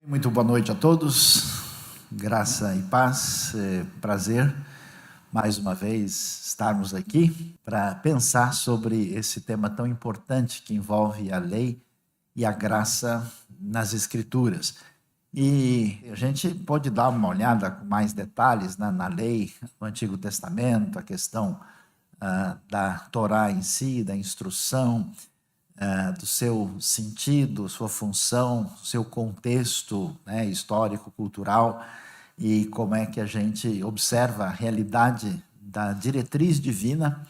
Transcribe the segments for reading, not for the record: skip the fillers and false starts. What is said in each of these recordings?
Muito boa noite a todos, graça e paz, prazer mais uma vez estarmos aqui para pensar sobre esse tema tão importante que envolve a lei e a graça nas Escrituras. E a gente pode dar uma olhada com mais detalhes na lei, no Antigo Testamento, a questão da Torá em si, da instrução, do seu sentido, sua função, seu contexto, né, histórico, cultural, e como é que a gente observa a realidade da diretriz divina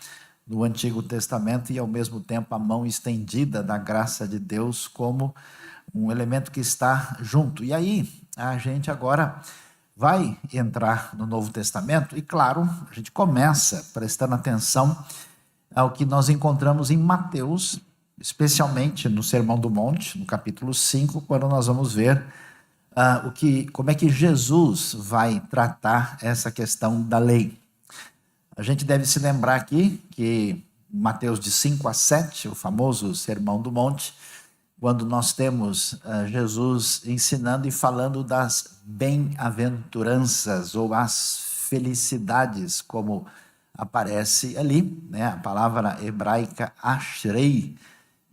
no Antigo Testamento e, ao mesmo tempo, a mão estendida da graça de Deus como um elemento que está junto. E aí, a gente agora vai entrar no Novo Testamento e, claro, a gente começa prestando atenção ao que nós encontramos em Mateus, especialmente no Sermão do Monte, no capítulo 5, quando nós vamos ver como é que Jesus vai tratar essa questão da lei. A gente deve se lembrar aqui que Mateus de 5 a 7, o famoso Sermão do Monte, quando nós temos Jesus ensinando e falando das bem-aventuranças ou as felicidades, como aparece ali, né? A palavra hebraica ashrei,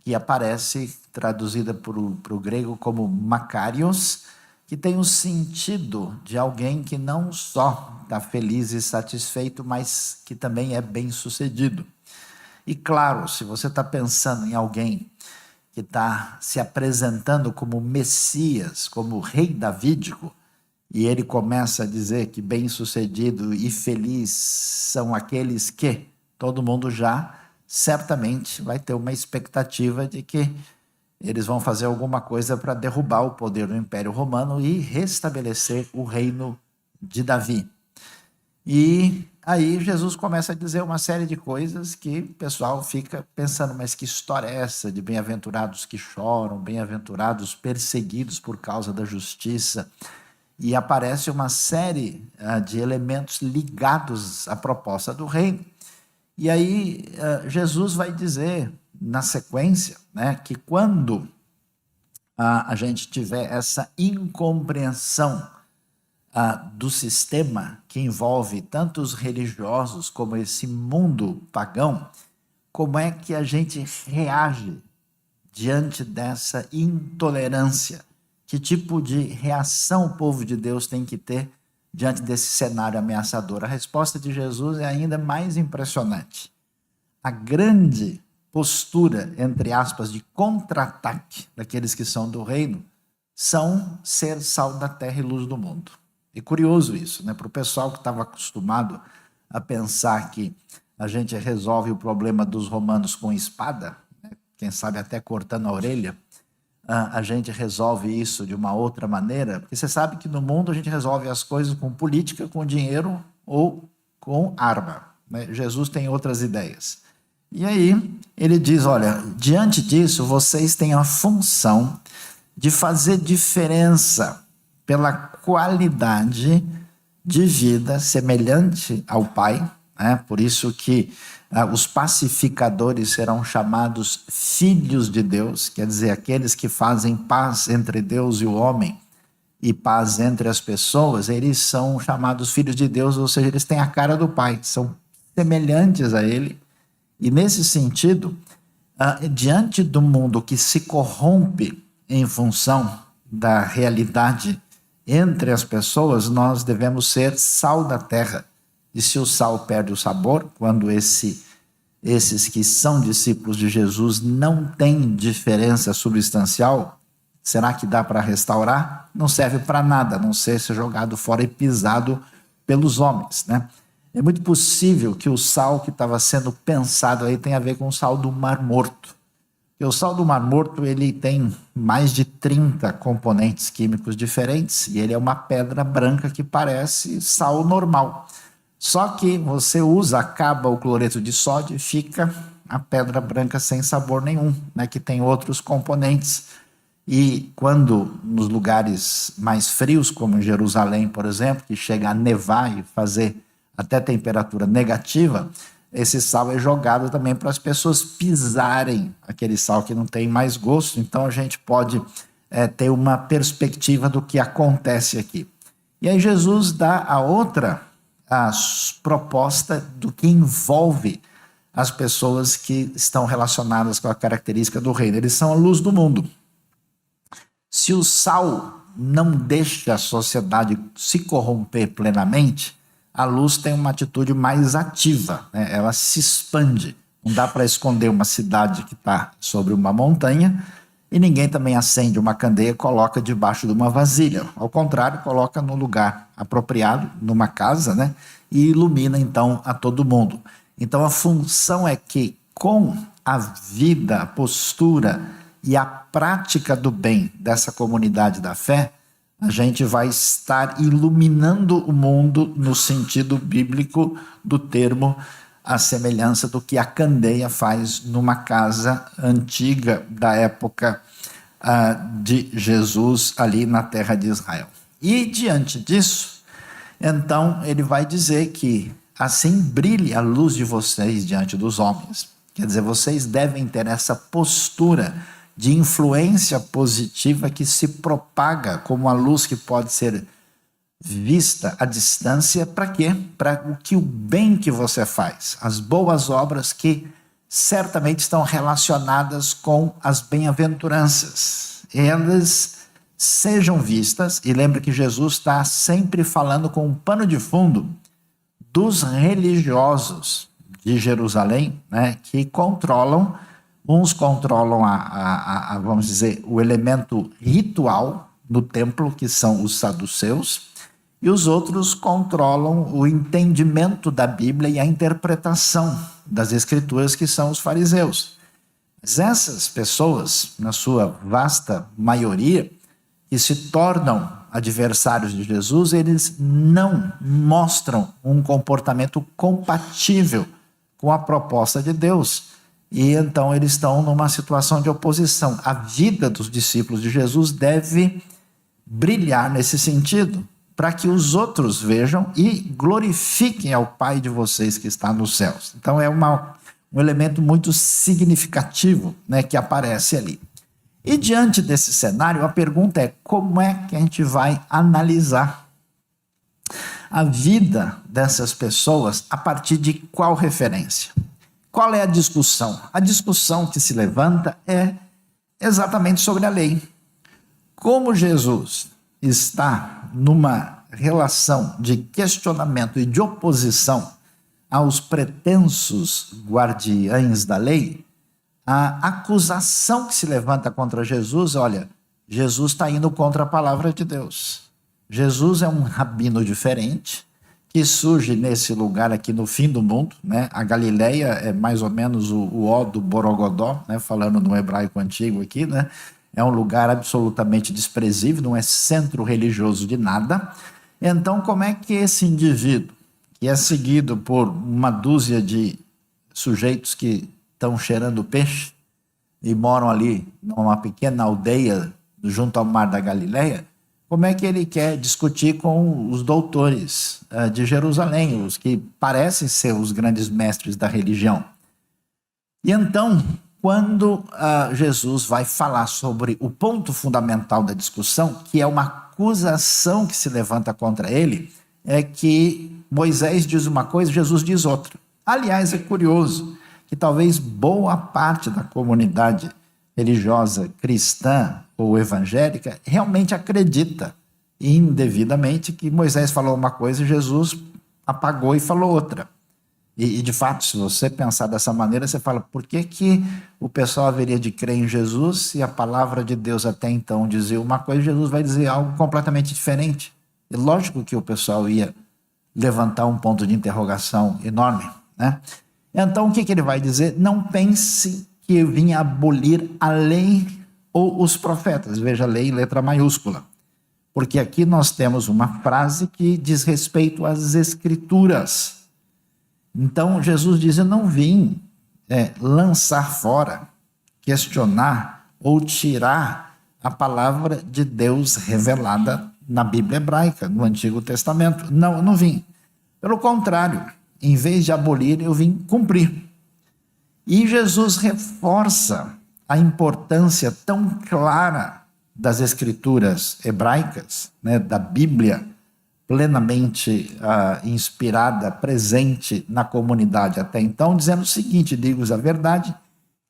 que aparece traduzida para o grego como makarios, que tem o sentido de alguém que não só está feliz e satisfeito, mas que também é bem-sucedido. E claro, se você está pensando em alguém que está se apresentando como Messias, como rei davídico, e ele começa a dizer que bem-sucedido e feliz são aqueles que todo mundo já certamente vai ter uma expectativa de que eles vão fazer alguma coisa para derrubar o poder do Império Romano e restabelecer o reino de Davi. E aí Jesus começa a dizer uma série de coisas que o pessoal fica pensando, mas que história é essa de bem-aventurados que choram, bem-aventurados perseguidos por causa da justiça? E aparece uma série de elementos ligados à proposta do reino. E aí Jesus vai dizer na sequência, né, que quando a gente tiver essa incompreensão do sistema que envolve tanto os religiosos como esse mundo pagão, como é que a gente reage diante dessa intolerância? Que tipo de reação o povo de Deus tem que ter diante desse cenário ameaçador? A resposta de Jesus é ainda mais impressionante. A grande postura, entre aspas, de contra-ataque daqueles que são do reino, são ser sal da terra e luz do mundo. É curioso isso, né? Para o pessoal que estava acostumado a pensar que a gente resolve o problema dos romanos com espada, né? Quem sabe até cortando a orelha, a gente resolve isso de uma outra maneira, porque você sabe que no mundo a gente resolve as coisas com política, com dinheiro ou com arma, né? Jesus tem outras ideias. E aí ele diz, olha, diante disso vocês têm a função de fazer diferença pela qualidade de vida semelhante ao Pai, né? Por isso que os pacificadores serão chamados filhos de Deus, quer dizer, aqueles que fazem paz entre Deus e o homem e paz entre as pessoas, eles são chamados filhos de Deus, ou seja, eles têm a cara do Pai, são semelhantes a Ele. E nesse sentido, diante do mundo que se corrompe em função da realidade entre as pessoas, nós devemos ser sal da terra. E se o sal perde o sabor, quando esses que são discípulos de Jesus não têm diferença substancial, será que dá para restaurar? Não serve para nada, a não ser jogado fora e pisado pelos homens, né? É muito possível que o sal que estava sendo pensado aí tenha a ver com o sal do Mar Morto. Porque o sal do Mar Morto ele tem mais de 30 componentes químicos diferentes e ele é uma pedra branca que parece sal normal. Só que você acaba o cloreto de sódio e fica a pedra branca sem sabor nenhum, né, que tem outros componentes. E quando nos lugares mais frios, como em Jerusalém, por exemplo, que chega a nevar e fazer até temperatura negativa, esse sal é jogado também para as pessoas pisarem aquele sal que não tem mais gosto. Então a gente pode ter uma perspectiva do que acontece aqui. E aí Jesus dá a outra proposta do que envolve as pessoas que estão relacionadas com a característica do reino. Eles são a luz do mundo. Se o sal não deixa a sociedade se corromper plenamente, a luz tem uma atitude mais ativa, né? Ela se expande. Não dá para esconder uma cidade que está sobre uma montanha e ninguém também acende uma candeia e coloca debaixo de uma vasilha. Ao contrário, coloca no lugar apropriado, numa casa, né? E ilumina então a todo mundo. Então a função é que com a vida, a postura e a prática do bem dessa comunidade da fé, a gente vai estar iluminando o mundo no sentido bíblico do termo, a semelhança do que a candeia faz numa casa antiga da época de Jesus ali na terra de Israel. E diante disso, então ele vai dizer que assim brilhe a luz de vocês diante dos homens. Quer dizer, vocês devem ter essa postura de influência positiva que se propaga como a luz que pode ser vista à distância. Para quê? Para o bem que você faz, as boas obras que certamente estão relacionadas com as bem-aventuranças. Elas sejam vistas, e lembre que Jesus está sempre falando com um pano de fundo dos religiosos de Jerusalém, né, que controlam, uns controlam vamos dizer, o elemento ritual no templo, que são os saduceus, e os outros controlam o entendimento da Bíblia e a interpretação das Escrituras, que são os fariseus. Mas essas pessoas, na sua vasta maioria, que se tornam adversários de Jesus, eles não mostram um comportamento compatível com a proposta de Deus. E então eles estão numa situação de oposição. A vida dos discípulos de Jesus deve brilhar nesse sentido, para que os outros vejam e glorifiquem ao Pai de vocês que está nos céus. Então é um elemento muito significativo, né, que aparece ali. E diante desse cenário, a pergunta é: como é que a gente vai analisar a vida dessas pessoas a partir de qual referência? Qual é a discussão? A discussão que se levanta é exatamente sobre a lei. Como Jesus está numa relação de questionamento e de oposição aos pretensos guardiães da lei, a acusação que se levanta contra Jesus, olha, Jesus está indo contra a palavra de Deus. Jesus é um rabino diferente, que surge nesse lugar aqui no fim do mundo, né? A Galileia é mais ou menos o ó do Borogodó, né? Falando no hebraico antigo aqui, né? É um lugar absolutamente desprezível, não é centro religioso de nada. Então, como é que esse indivíduo, que é seguido por uma dúzia de sujeitos que estão cheirando peixe e moram ali numa pequena aldeia junto ao mar da Galileia, como é que ele quer discutir com os doutores de Jerusalém, os que parecem ser os grandes mestres da religião? E então, quando Jesus vai falar sobre o ponto fundamental da discussão, que é uma acusação que se levanta contra ele, é que Moisés diz uma coisa, Jesus diz outra. Aliás, é curioso que talvez boa parte da comunidade religiosa cristã ou evangélica realmente acredita indevidamente que Moisés falou uma coisa e Jesus apagou e falou outra. E de fato, se você pensar dessa maneira, você fala, por que o pessoal haveria de crer em Jesus se a palavra de Deus até então dizia uma coisa e Jesus vai dizer algo completamente diferente? É lógico que o pessoal ia levantar um ponto de interrogação enorme, né? Então, o que ele vai dizer? Não pense que eu vim abolir a lei ou os profetas. Veja, lei em letra maiúscula. Porque aqui nós temos uma frase que diz respeito às Escrituras. Então, Jesus diz, eu não vim lançar fora, questionar ou tirar a palavra de Deus revelada na Bíblia hebraica, no Antigo Testamento. Não, eu não vim. Pelo contrário, em vez de abolir, eu vim cumprir. E Jesus reforça a importância tão clara das escrituras hebraicas, né, da Bíblia, plenamente inspirada, presente na comunidade até então, dizendo o seguinte: digo-vos a verdade,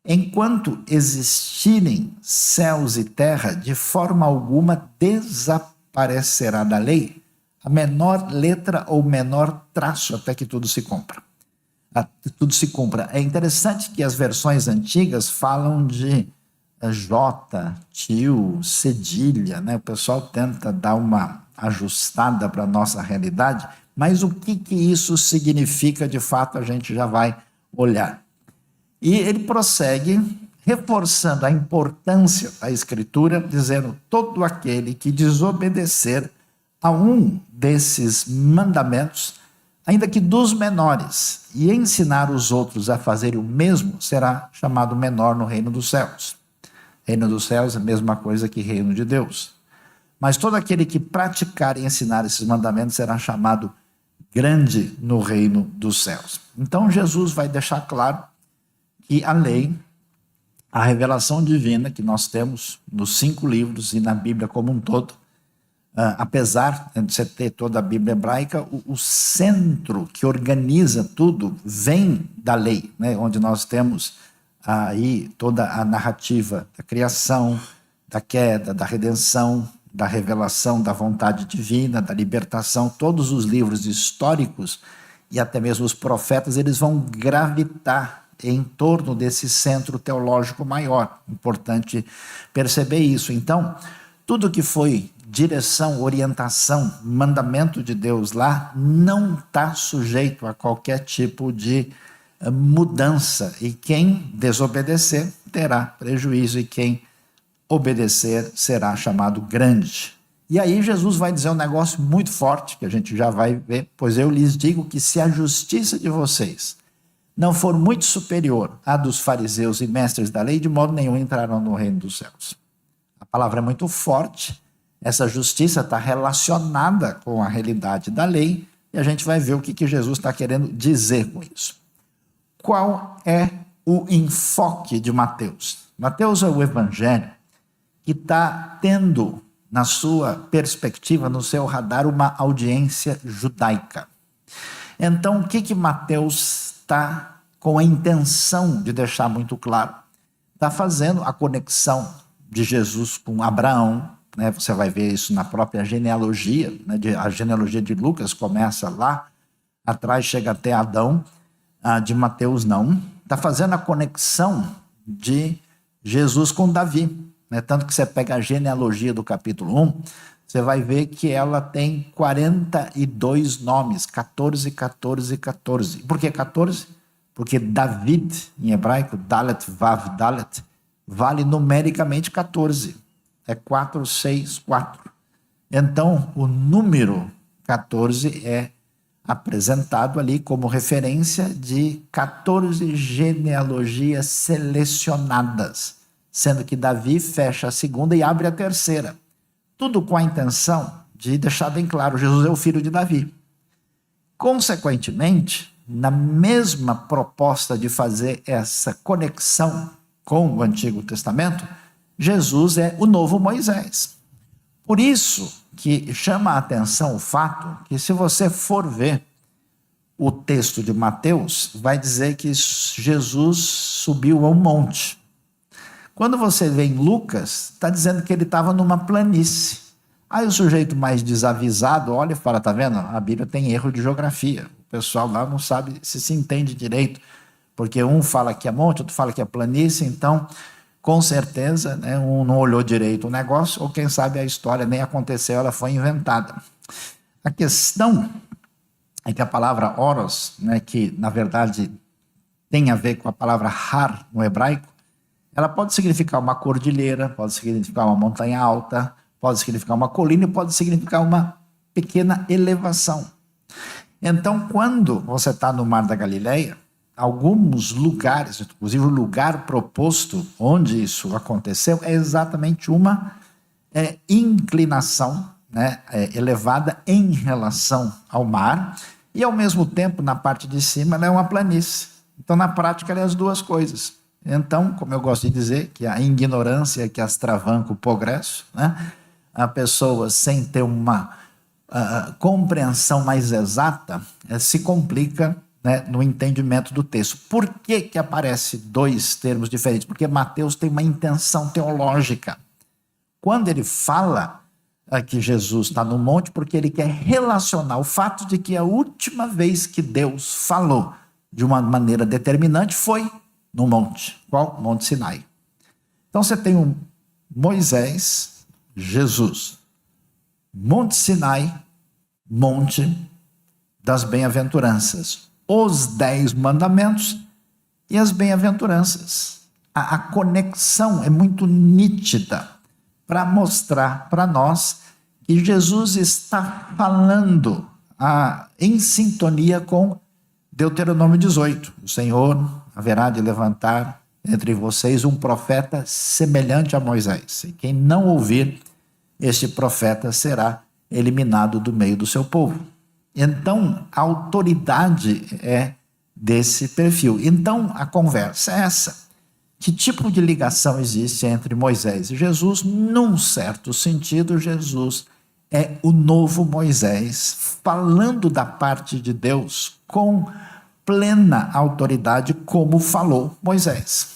enquanto existirem céus e terra, de forma alguma desaparecerá da lei a menor letra ou menor traço, até que tudo se cumpra. Tudo se cumpra. É interessante que as versões antigas falam de J, tio, cedilha, né? O pessoal tenta dar uma ajustada para a nossa realidade, mas o que isso significa de fato a gente já vai olhar. E ele prossegue reforçando a importância da Escritura, dizendo: todo aquele que desobedecer a um desses mandamentos, ainda que dos menores, e ensinar os outros a fazerem o mesmo, será chamado menor no reino dos céus. Reino dos céus é a mesma coisa que reino de Deus. Mas todo aquele que praticar e ensinar esses mandamentos será chamado grande no reino dos céus. Então Jesus vai deixar claro que a lei, a revelação divina que nós temos nos 5 livros e na Bíblia como um todo, apesar de você ter toda a Bíblia hebraica, o centro que organiza tudo vem da lei, né? Onde nós temos aí toda a narrativa da criação, da queda, da redenção, da revelação da vontade divina, da libertação. Todos os livros históricos e até mesmo os profetas, eles vão gravitar em torno desse centro teológico maior. Importante perceber isso. Então, tudo que foi direção, orientação, mandamento de Deus lá, não está sujeito a qualquer tipo de mudança. E quem desobedecer terá prejuízo, e quem obedecer será chamado grande. E aí Jesus vai dizer um negócio muito forte, que a gente já vai ver: pois eu lhes digo que se a justiça de vocês não for muito superior à dos fariseus e mestres da lei, de modo nenhum entrarão no reino dos céus. A palavra é muito forte. Essa justiça está relacionada com a realidade da lei, e a gente vai ver o que Jesus está querendo dizer com isso. Qual é o enfoque de Mateus? Mateus é o evangelho que está tendo, na sua perspectiva, no seu radar, uma audiência judaica. Então, o que Mateus está com a intenção de deixar muito claro? Está fazendo a conexão de Jesus com Abraão, né? Você vai ver isso na própria genealogia, né? A genealogia de Lucas começa lá atrás, chega até Adão. A de Mateus não. Está fazendo a conexão de Jesus com Davi, né? Tanto que você pega a genealogia do capítulo 1, você vai ver que ela tem 42 nomes, 14, 14, 14. Por que 14? Porque David, em hebraico, Dalet, Vav, Dalet, vale numericamente 14. É 4, 6, 4. Então, o número 14 é apresentado ali como referência de 14 genealogias selecionadas, sendo que Davi fecha a segunda e abre a terceira. Tudo com a intenção de deixar bem claro: Jesus é o filho de Davi. Consequentemente, na mesma proposta de fazer essa conexão com o Antigo Testamento, Jesus é o novo Moisés. Por isso que chama a atenção o fato que, se você for ver o texto de Mateus, vai dizer que Jesus subiu a um monte. Quando você vê em Lucas, está dizendo que ele estava numa planície. Aí o sujeito mais desavisado olha e fala: tá vendo? A Bíblia tem erro de geografia. O pessoal lá não sabe se entende direito, porque um fala que é monte, outro fala que é planície. Então, com certeza, né, um não olhou direito o negócio, ou quem sabe a história nem aconteceu, ela foi inventada. A questão é que a palavra oros, né, que na verdade tem a ver com a palavra har no hebraico, ela pode significar uma cordilheira, pode significar uma montanha alta, pode significar uma colina e pode significar uma pequena elevação. Então, quando você está no Mar da Galileia, alguns lugares, inclusive o lugar proposto onde isso aconteceu, é exatamente uma inclinação, né, elevada em relação ao mar, e ao mesmo tempo, na parte de cima, ela é uma planície. Então, na prática, ela é as duas coisas. Então, como eu gosto de dizer, que a ignorância que astravanca o progresso, né? A pessoa sem ter uma compreensão mais exata se complica, né, no entendimento do texto. Por que que aparece dois termos diferentes? Porque Mateus tem uma intenção teológica. Quando ele fala que Jesus está no monte, porque ele quer relacionar o fato de que a última vez que Deus falou de uma maneira determinante foi no monte. Qual? Monte Sinai. Então você tem um Moisés, Jesus. Monte Sinai, monte das bem-aventuranças. Os 10 mandamentos e as bem-aventuranças. A conexão é muito nítida para mostrar para nós que Jesus está falando em sintonia com Deuteronômio 18. O Senhor haverá de levantar entre vocês um profeta semelhante a Moisés. E quem não ouvir este profeta será eliminado do meio do seu povo. Então, a autoridade é desse perfil. Então, a conversa é essa. Que tipo de ligação existe entre Moisés e Jesus? Num certo sentido, Jesus é o novo Moisés, falando da parte de Deus com plena autoridade, como falou Moisés.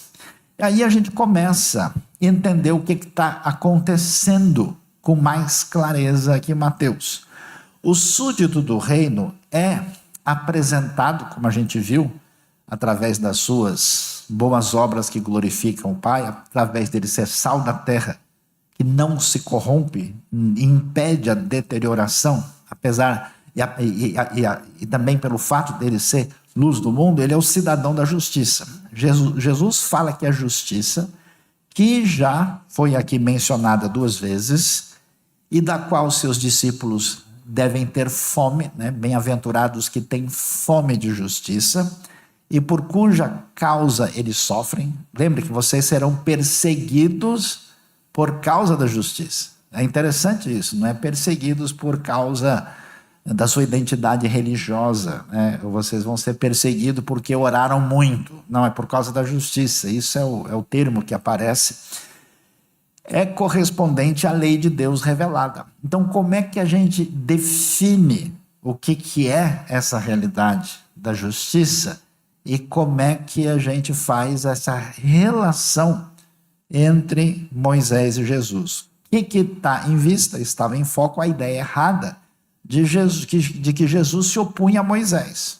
E aí a gente começa a entender o que está acontecendo com mais clareza aqui em Mateus. O súdito do reino é apresentado, como a gente viu, através das suas boas obras que glorificam o Pai, através dele ser sal da terra, que não se corrompe, impede a deterioração, apesar, e também pelo fato dele ser luz do mundo, ele é o cidadão da justiça. Jesus fala que a justiça, que já foi aqui mencionada 2 vezes, e da qual seus discípulos devem ter fome, né? Bem-aventurados que têm fome de justiça, e por cuja causa eles sofrem. Lembre que vocês serão perseguidos por causa da justiça. É interessante isso, não é perseguidos por causa da sua identidade religiosa, né? Vocês vão ser perseguidos porque oraram muito. Não, é por causa da justiça. Isso é o termo que aparece. É correspondente à lei de Deus revelada. Então, como é que a gente define o que é essa realidade da justiça e como é que a gente faz essa relação entre Moisés e Jesus? O que está em vista? Estava em foco a ideia errada de que Jesus se opunha a Moisés.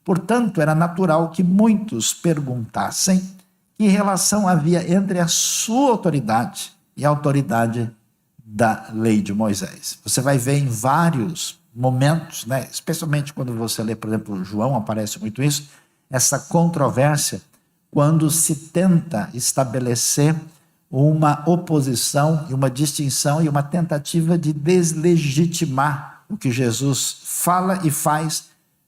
Portanto, era natural que muitos perguntassem que relação havia entre a sua autoridade e a autoridade da lei de Moisés. Você vai ver em vários momentos, né, especialmente quando você lê, por exemplo, João, aparece muito isso, essa controvérsia, quando se tenta estabelecer uma oposição e uma distinção e uma tentativa de deslegitimar o que Jesus fala e faz,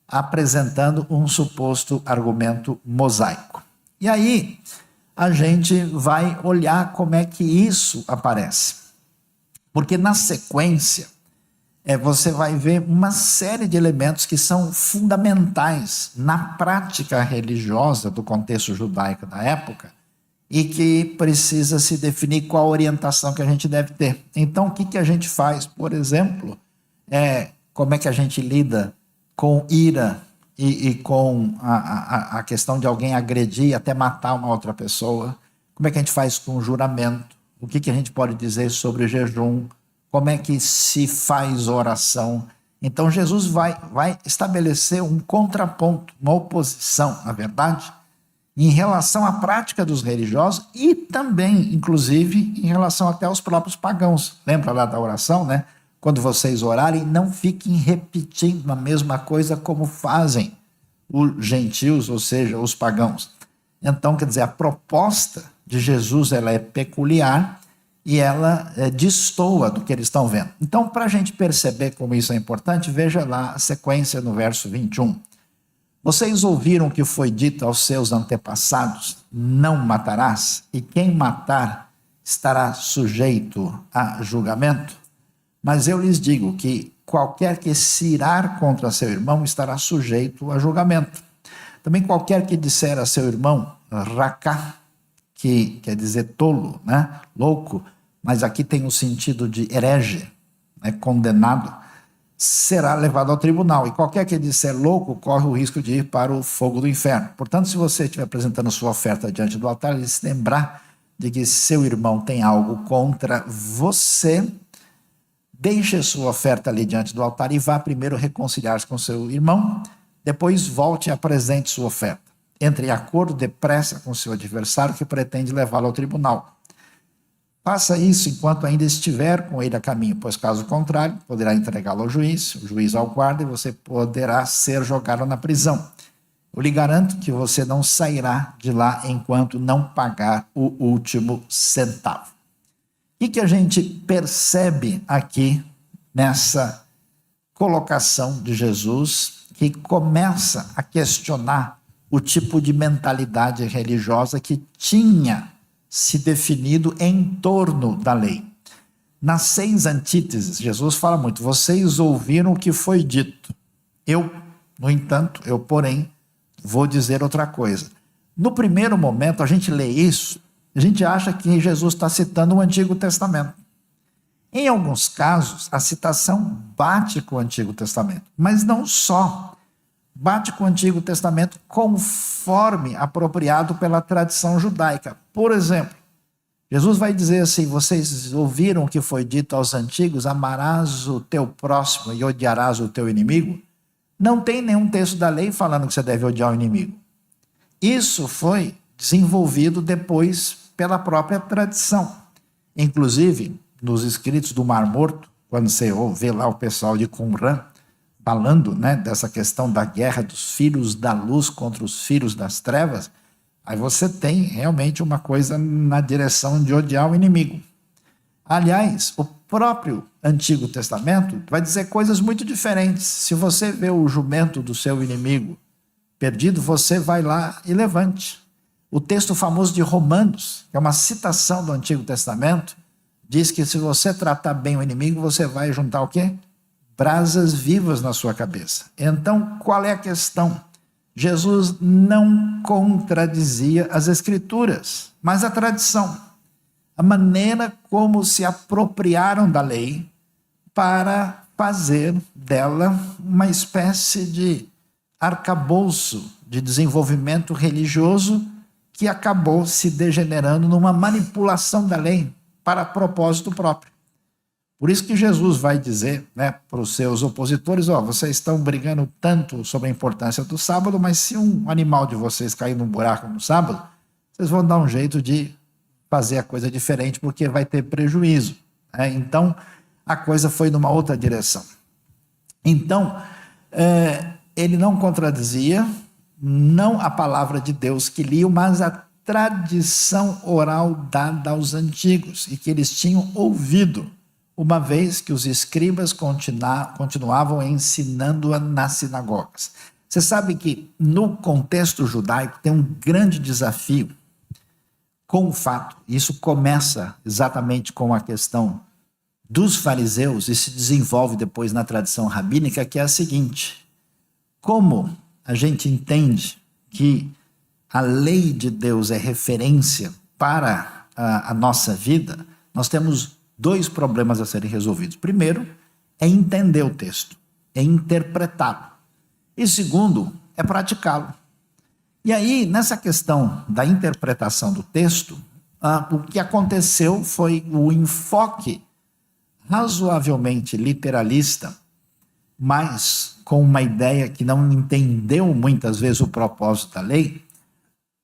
apresentando um suposto argumento mosaico. E aí a gente vai olhar como é que isso aparece. Porque na sequência, você vai ver uma série de elementos que são fundamentais na prática religiosa do contexto judaico da época e que precisa se definir qual a orientação que a gente deve ter. Então, o que a gente faz? Por exemplo, como é que a gente lida com ira e com a questão de alguém agredir até matar uma outra pessoa? Como é que a gente faz com o juramento? O que a gente pode dizer sobre o jejum? Como é que se faz oração? Então Jesus vai estabelecer um contraponto, uma oposição, na verdade, em relação à prática dos religiosos e também, inclusive, em relação até aos próprios pagãos. Lembra lá da oração, né? Quando vocês orarem, não fiquem repetindo a mesma coisa como fazem os gentios, ou seja, os pagãos. Então, quer dizer, a proposta de Jesus ela é peculiar e ela destoa do que eles estão vendo. Então, para a gente perceber como isso é importante, veja lá a sequência no verso 21. Vocês ouviram o que foi dito aos seus antepassados, não matarás, e quem matar estará sujeito a julgamento? Mas eu lhes digo que qualquer que se irar contra seu irmão estará sujeito a julgamento. Também qualquer que disser a seu irmão, racá, que quer dizer tolo, né? Louco, mas aqui tem o sentido de herege, né? Condenado, será levado ao tribunal. E qualquer que disser louco corre o risco de ir para o fogo do inferno. Portanto, se você estiver apresentando sua oferta diante do altar, ele se lembrar de que seu irmão tem algo contra você, deixe a sua oferta ali diante do altar e vá primeiro reconciliar-se com seu irmão, depois volte e apresente sua oferta. Entre em acordo depressa com seu adversário que pretende levá-lo ao tribunal. Faça isso enquanto ainda estiver com ele a caminho, pois caso contrário, poderá entregá-lo ao juiz, o juiz ao guarda e você poderá ser jogado na prisão. Eu lhe garanto que você não sairá de lá enquanto não pagar o último centavo. O que a gente percebe aqui nessa colocação de Jesus, que começa a questionar o tipo de mentalidade religiosa que tinha se definido em torno da lei. Nas 6 antíteses, Jesus fala muito: vocês ouviram o que foi dito. Eu, no entanto, porém, vou dizer outra coisa. No primeiro momento, a gente lê isso, a gente acha que Jesus está citando o Antigo Testamento. Em alguns casos, a citação bate com o Antigo Testamento, mas não só. Bate com o Antigo Testamento conforme apropriado pela tradição judaica. Por exemplo, Jesus vai dizer assim: vocês ouviram o que foi dito aos antigos, amarás o teu próximo e odiarás o teu inimigo? Não tem nenhum texto da lei falando que você deve odiar o inimigo. Isso foi desenvolvido depois pela própria tradição. Inclusive, nos escritos do Mar Morto, quando você vê lá o pessoal de Qumran falando, né, dessa questão da guerra dos filhos da luz contra os filhos das trevas, aí você tem realmente uma coisa na direção de odiar o inimigo. Aliás, o próprio Antigo Testamento vai dizer coisas muito diferentes. Se você vê o jumento do seu inimigo perdido, você vai lá e levante. O texto famoso de Romanos, que é uma citação do Antigo Testamento, diz que se você tratar bem o inimigo, você vai juntar o quê? Brasas vivas na sua cabeça. Então, qual é a questão? Jesus não contradizia as Escrituras, mas a tradição. A maneira como se apropriaram da lei para fazer dela uma espécie de arcabouço de desenvolvimento religioso que acabou se degenerando numa manipulação da lei para propósito próprio. Por isso que Jesus vai dizer, né, para os seus opositores: vocês estão brigando tanto sobre a importância do sábado, mas se um animal de vocês cair num buraco no sábado, vocês vão dar um jeito de fazer a coisa diferente, porque vai ter prejuízo. Né? Então, a coisa foi numa outra direção. Então, ele não contradizia, não a palavra de Deus que liam, mas a tradição oral dada aos antigos, e que eles tinham ouvido, uma vez que os escribas continuavam ensinando-a nas sinagogas. Você sabe que no contexto judaico tem um grande desafio com o fato, isso começa exatamente com a questão dos fariseus e se desenvolve depois na tradição rabínica, que é a seguinte: como a gente entende que a lei de Deus é referência para a nossa vida, nós temos 2 problemas a serem resolvidos. Primeiro, é entender o texto, é interpretá-lo. E segundo, é praticá-lo. E aí, nessa questão da interpretação do texto, o que aconteceu foi o enfoque razoavelmente literalista, mas com uma ideia que não entendeu muitas vezes o propósito da lei.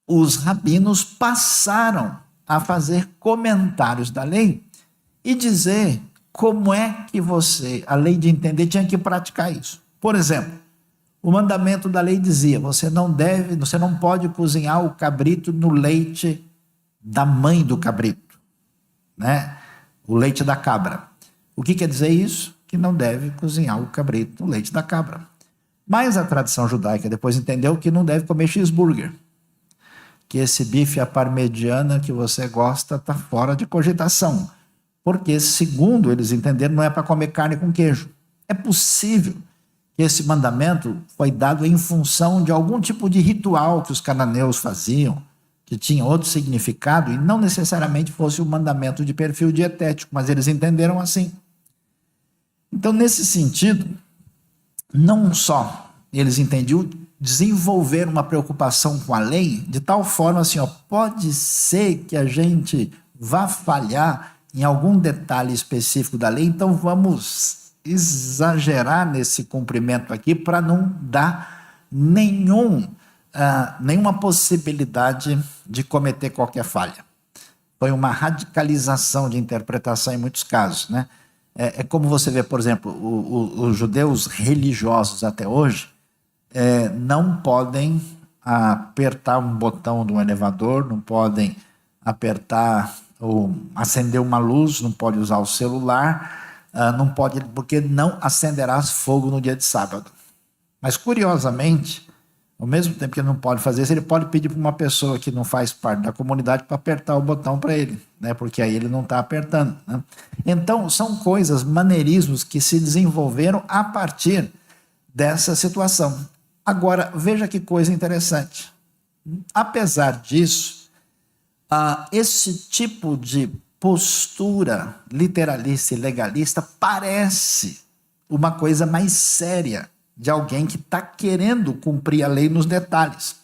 Os rabinos passaram a fazer comentários da lei e dizer como é que a lei de entender, tinha que praticar isso. Por exemplo, o mandamento da lei dizia: você não pode cozinhar o cabrito no leite da mãe do cabrito, né? O leite da cabra. O que quer dizer isso? Que não deve cozinhar o cabrito no leite da cabra. Mas a tradição judaica depois entendeu que não deve comer cheeseburger, que esse bife à parmegiana que você gosta está fora de cogitação, porque, segundo eles entenderam, não é para comer carne com queijo. É possível que esse mandamento foi dado em função de algum tipo de ritual que os cananeus faziam, que que tinha outro significado e não necessariamente fosse um mandamento de perfil dietético, mas eles entenderam assim. Então, nesse sentido, não só eles entendiam, desenvolver uma preocupação com a lei, de tal forma assim, pode ser que a gente vá falhar em algum detalhe específico da lei, então vamos exagerar nesse cumprimento aqui para não dar nenhuma possibilidade de cometer qualquer falha. Foi uma radicalização de interpretação em muitos casos, né? É como você vê, por exemplo, os judeus religiosos até hoje não podem apertar um botão de um elevador, não podem apertar ou acender uma luz, não pode usar o celular, não pode, porque não acenderás fogo no dia de sábado. Mas, curiosamente, ao mesmo tempo que ele não pode fazer isso, ele pode pedir para uma pessoa que não faz parte da comunidade para apertar o botão para ele, né? Porque aí ele não está apertando, né? Então, são coisas, maneirismos que se desenvolveram a partir dessa situação. Agora, veja que coisa interessante. Apesar disso, esse tipo de postura literalista e legalista parece uma coisa mais séria de alguém que está querendo cumprir a lei nos detalhes.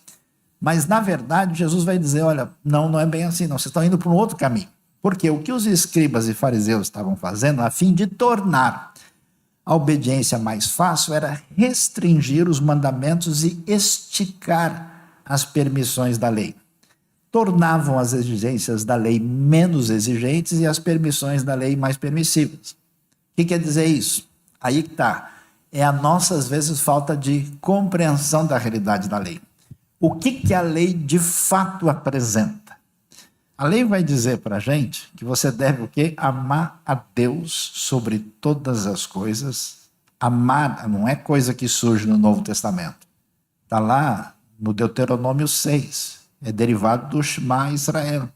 Mas, na verdade, Jesus vai dizer, olha, não é bem assim, não, vocês estão indo para um outro caminho. Porque o que os escribas e fariseus estavam fazendo, a fim de tornar a obediência mais fácil, era restringir os mandamentos e esticar as permissões da lei. Tornavam as exigências da lei menos exigentes e as permissões da lei mais permissivas. O que quer dizer isso? Aí que está. É a nossa, às vezes, falta de compreensão da realidade da lei. O que a lei de fato apresenta? A lei vai dizer para a gente que você deve o quê? Amar a Deus sobre todas as coisas. Amar não é coisa que surge no Novo Testamento. Está lá no Deuteronômio 6. É derivado do Shema Israel.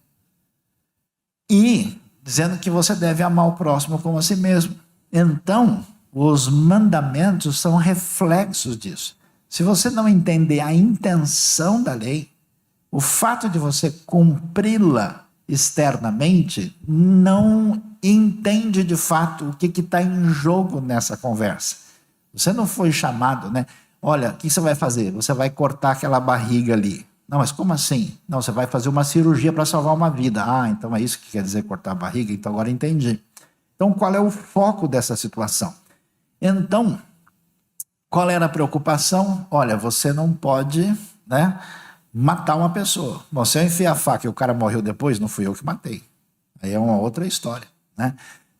E dizendo que você deve amar o próximo como a si mesmo. Então, os mandamentos são reflexos disso. Se você não entender a intenção da lei, o fato de você cumpri-la externamente não entende de fato o que está em jogo nessa conversa. Você não foi chamado, né? Olha, o que você vai fazer? Você vai cortar aquela barriga ali. Não, mas como assim? Não, você vai fazer uma cirurgia para salvar uma vida. Então é isso que quer dizer cortar a barriga? Então agora entendi. Então qual é o foco dessa situação? Então, qual era a preocupação? Olha, você não pode, né, matar uma pessoa. Bom, se eu enfiar a faca e o cara morreu depois, não fui eu que matei. Aí é uma outra história, né?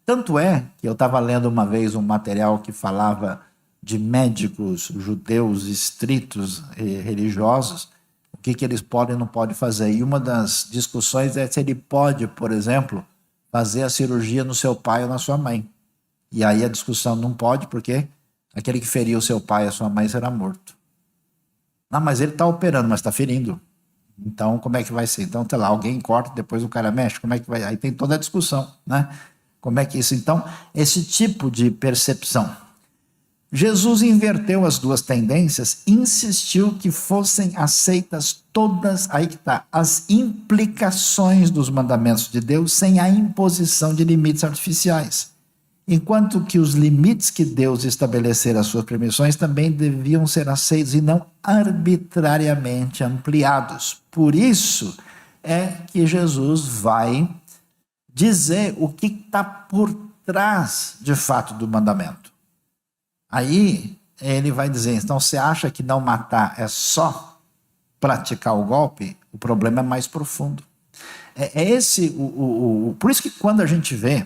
Tanto é que eu estava lendo uma vez um material que falava de médicos judeus estritos e religiosos, o que eles podem e não podem fazer. E uma das discussões é se ele pode, por exemplo, fazer a cirurgia no seu pai ou na sua mãe. E aí a discussão não pode, porque aquele que feriu o seu pai e a sua mãe será morto. Não, mas ele está operando, mas está ferindo. Então, como é que vai ser? Então, sei lá, alguém corta, depois o cara mexe, como é que vai? Aí tem toda a discussão, né? Como é que isso? Então, esse tipo de percepção. Jesus inverteu as duas tendências, insistiu que fossem aceitas todas, aí que está, as implicações dos mandamentos de Deus sem a imposição de limites artificiais. Enquanto que os limites que Deus estabelecer às suas permissões também deviam ser aceitos e não arbitrariamente ampliados. Por isso é que Jesus vai dizer o que está por trás, de fato, do mandamento. Aí ele vai dizer, então você acha que não matar é só praticar o golpe? O problema é mais profundo. Por isso que quando a gente vê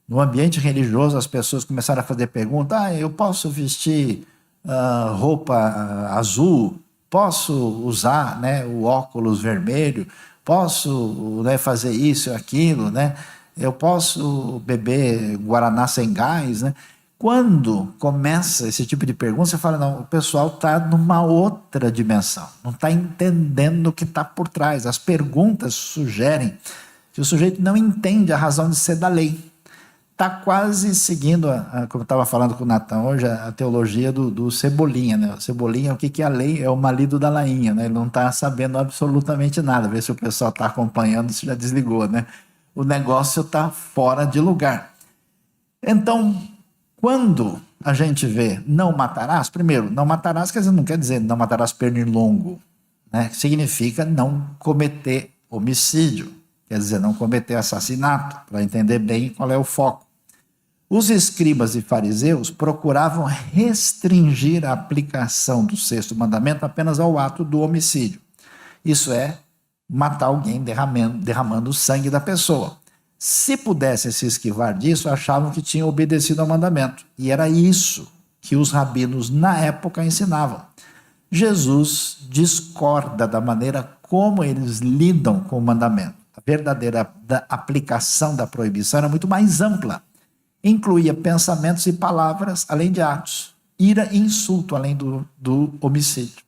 no ambiente religioso, as pessoas começaram a fazer perguntas, eu posso vestir roupa azul, posso usar, né, o óculos vermelho, posso, né, fazer isso, aquilo, né? Eu posso beber guaraná sem gás, né? Quando começa esse tipo de pergunta, você fala, não, o pessoal está numa outra dimensão, não está entendendo o que está por trás. As perguntas sugerem que o sujeito não entende a razão de ser da lei. está quase seguindo, como eu estava falando com o Natan hoje, a teologia do Cebolinha, né? O Cebolinha, o que é a lei? É o marido da Lainha, né? Ele não está sabendo absolutamente nada. Vê se o pessoal está acompanhando, se já desligou, né? O negócio está fora de lugar. Então, quando a gente vê não matarás, primeiro, não matarás não quer dizer não matarás pernilongo, né? Significa não cometer homicídio, quer dizer, não cometer assassinato, para entender bem qual é o foco. Os escribas e fariseus procuravam restringir a aplicação do sexto mandamento apenas ao ato do homicídio. Isso é, matar alguém derramando o sangue da pessoa. Se pudessem se esquivar disso, achavam que tinham obedecido ao mandamento. E era isso que os rabinos na época ensinavam. Jesus discorda da maneira como eles lidam com o mandamento. A verdadeira aplicação da proibição era muito mais ampla. Incluía pensamentos e palavras, além de atos. Ira e insulto, além do homicídio.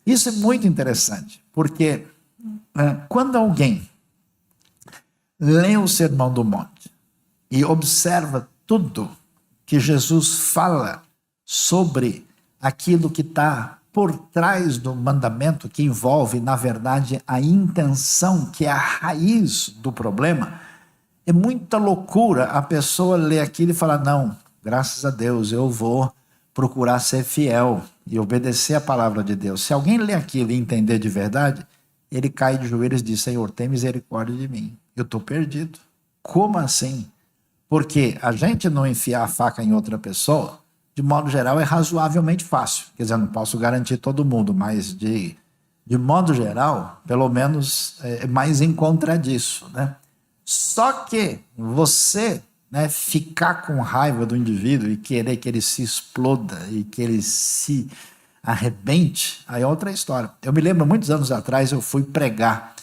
Isso é muito interessante, porque quando alguém lê o Sermão do Monte e observa tudo que Jesus fala sobre aquilo que está por trás do mandamento, que envolve, na verdade, a intenção, que é a raiz do problema, é muita loucura a pessoa ler aquilo e falar, não, graças a Deus, eu vou procurar ser fiel e obedecer a palavra de Deus. Se alguém ler aquilo e entender de verdade, ele cai de joelhos e diz, Senhor, tem misericórdia de mim. Eu estou perdido. Como assim? Porque a gente não enfiar a faca em outra pessoa, de modo geral, é razoavelmente fácil. Quer dizer, eu não posso garantir todo mundo, mas de modo geral, pelo menos é mais em contra disso, né? Só que você, né, ficar com raiva do indivíduo e querer que ele se exploda e que ele se arrebente, aí é outra história. Eu me lembro, muitos anos atrás, eu fui pregar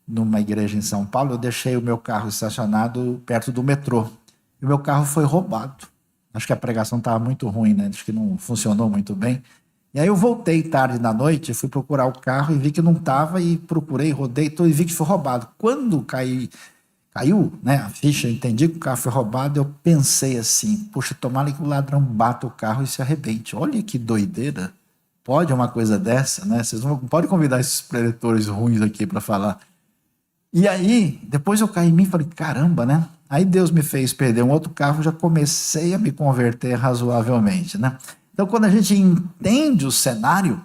numa igreja em São Paulo, eu deixei o meu carro estacionado perto do metrô. E o meu carro foi roubado. Acho que a pregação estava muito ruim, né? Acho que não funcionou muito bem. E aí eu voltei tarde da noite, fui procurar o carro e vi que não estava, e procurei, rodei, e vi que foi roubado. Quando caiu, né, a ficha, eu entendi que o carro foi roubado, eu pensei assim, puxa, tomara que o ladrão bata o carro e se arrebente. Olha que doideira. Pode uma coisa dessa, né? Vocês não podem convidar esses preletores ruins aqui para falar. E aí, depois eu caí em mim e falei, caramba, né? Aí Deus me fez perder um outro carro, já comecei a me converter razoavelmente, né? Então, quando a gente entende o cenário,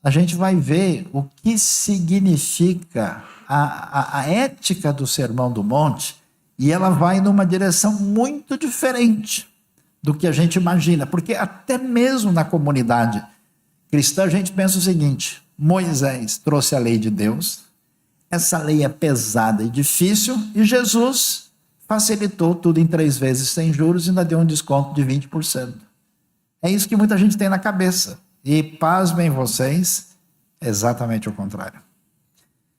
a gente vai ver o que significa a ética do Sermão do Monte, e ela vai numa direção muito diferente do que a gente imagina, porque até mesmo na comunidade cristã a gente pensa o seguinte, Moisés trouxe a lei de Deus, essa lei é pesada e difícil, e Jesus facilitou tudo em 3 vezes sem juros e ainda deu um desconto de 20%. É isso que muita gente tem na cabeça. E pasmem vocês, é exatamente o contrário.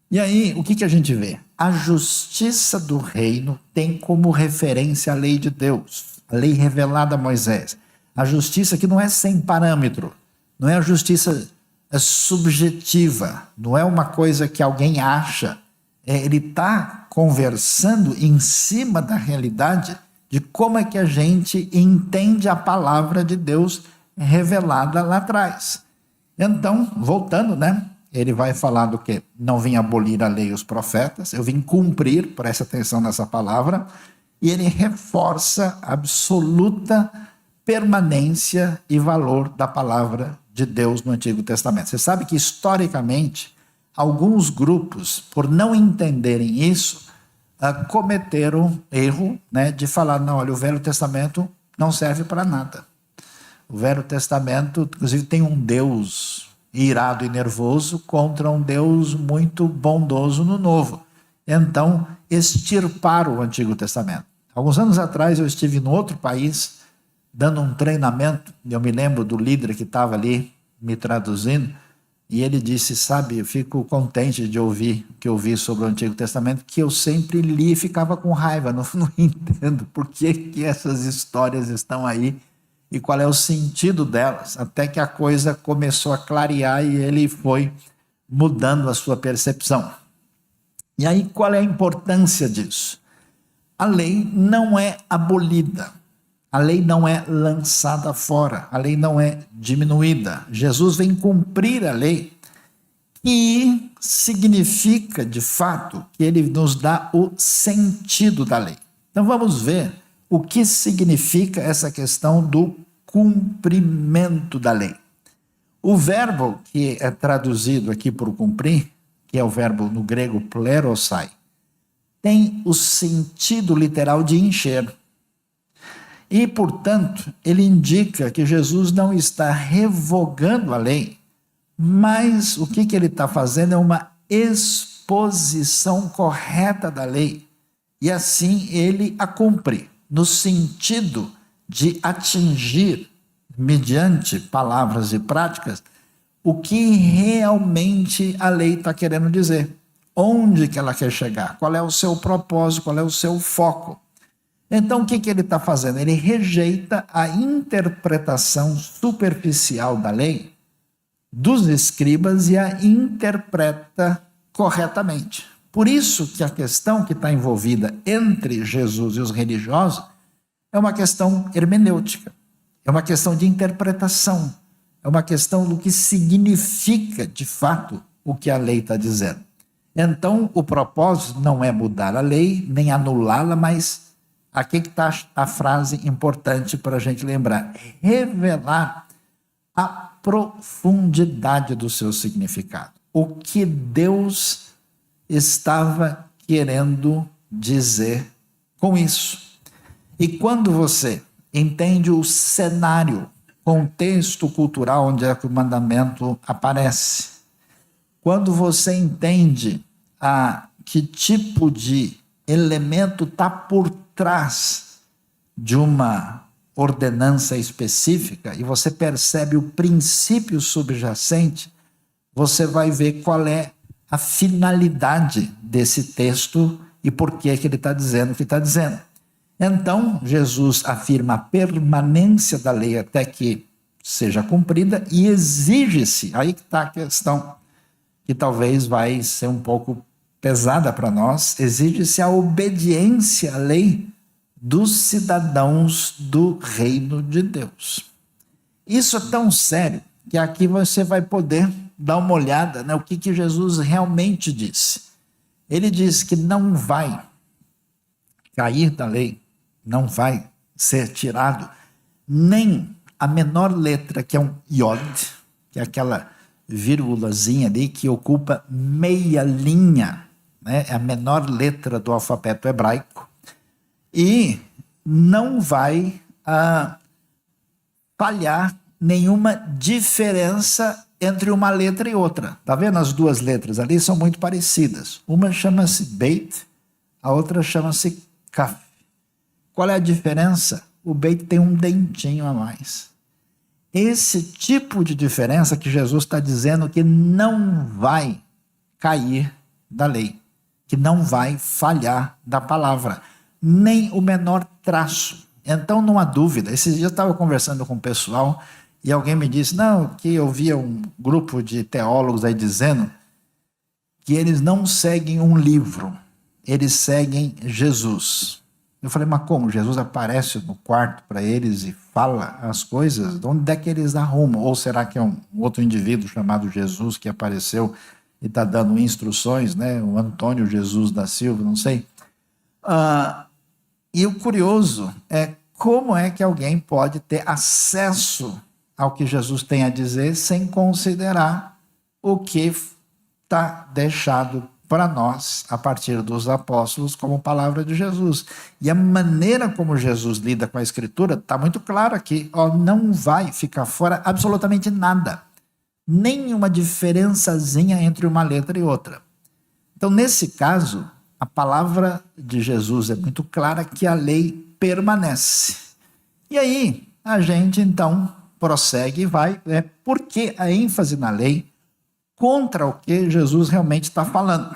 E aí, o que a gente vê? A justiça do reino tem como referência a lei de Deus, a lei revelada a Moisés. A justiça que não é sem parâmetro, não é a justiça subjetiva, não é uma coisa que alguém acha. Ele está conversando em cima da realidade de como é que a gente entende a palavra de Deus revelada lá atrás. Então, voltando, né? Ele vai falar do que? Não vim abolir a lei e os profetas, eu vim cumprir, presta atenção nessa palavra, e ele reforça a absoluta permanência e valor da palavra de Deus no Antigo Testamento. Você sabe que, historicamente, alguns grupos, por não entenderem isso, cometeram erro, né, de falar, não, olha, o Velho Testamento não serve para nada. O Velho Testamento, inclusive, tem um Deus irado e nervoso contra um Deus muito bondoso no Novo. Então, extirparam o Antigo Testamento. Alguns anos atrás, eu estive em outro país, dando um treinamento, eu me lembro do líder que estava ali me traduzindo, e ele disse, sabe, eu fico contente de ouvir o que eu vi sobre o Antigo Testamento, que eu sempre li e ficava com raiva, não entendo por que essas histórias estão aí e qual é o sentido delas, até que a coisa começou a clarear e ele foi mudando a sua percepção. E aí, qual é a importância disso? a lei não é abolida, a lei não é lançada fora, a lei não é diminuída. Jesus vem cumprir a lei, e significa, de fato, que ele nos dá o sentido da lei. Então vamos ver o que significa essa questão do cumprimento da lei. O verbo que é traduzido aqui por cumprir, que é o verbo no grego plerosai, tem o sentido literal de encher. E, portanto, ele indica que Jesus não está revogando a lei, mas o que ele está fazendo é uma exposição correta da lei. E assim ele a cumpre, no sentido de atingir, mediante palavras e práticas, o que realmente a lei está querendo dizer. Onde que ela quer chegar? Qual é o seu propósito? Qual é o seu foco? Então, o que ele está fazendo? Ele rejeita a interpretação superficial da lei dos escribas e a interpreta corretamente. Por isso que a questão que está envolvida entre Jesus e os religiosos é uma questão hermenêutica, é uma questão de interpretação, é uma questão do que significa, de fato, o que a lei está dizendo. Então, o propósito não é mudar a lei, nem anulá-la, mas aqui está a frase importante para a gente lembrar: revelar a profundidade do seu significado. O que Deus estava querendo dizer com isso. E quando você entende o cenário, contexto cultural onde é que o mandamento aparece, quando você entende que tipo de elemento está por trás de uma ordenança específica, e você percebe o princípio subjacente, você vai ver qual é a finalidade desse texto e por que ele está dizendo o que está dizendo. Então, Jesus afirma a permanência da lei até que seja cumprida e exige-se, aí que está a questão, que talvez vai ser um pouco pesada para nós, exige-se a obediência à lei dos cidadãos do reino de Deus. Isso é tão sério que aqui você vai poder dar uma olhada, né, o que Jesus realmente disse. Ele diz que não vai cair da lei, não vai ser tirado nem a menor letra, que é um iod, que é aquela vírgulazinha ali que ocupa meia linha, né, é a menor letra do alfabeto hebraico, e não vai falhar nenhuma diferença entre uma letra e outra. Está vendo? As duas letras ali são muito parecidas. Uma chama-se Beit, a outra chama-se Kaf. Qual é a diferença? O Beit tem um dentinho a mais. Esse tipo de diferença que Jesus está dizendo que não vai cair da lei, que não vai falhar da palavra, nem o menor traço. Então não há dúvida. Esses dias eu estava conversando com o pessoal e alguém me disse, não, que eu via um grupo de teólogos aí dizendo que eles não seguem um livro, eles seguem Jesus. Eu falei, mas como? Jesus aparece no quarto para eles e fala as coisas? De onde é que eles arrumam? Ou será que é um outro indivíduo chamado Jesus que apareceu e está dando instruções, né? O Antônio Jesus da Silva, não sei. E o curioso é como é que alguém pode ter acesso ao que Jesus tem a dizer sem considerar o que está deixado para nós, a partir dos apóstolos, como palavra de Jesus. E a maneira como Jesus lida com a Escritura está muito clara aqui. Não vai ficar fora absolutamente nada. Nenhuma diferençazinha entre uma letra e outra. Então, nesse caso, a palavra de Jesus é muito clara que a lei permanece. E aí, a gente, então, prossegue e vai. Por que a ênfase na lei contra o que Jesus realmente está falando?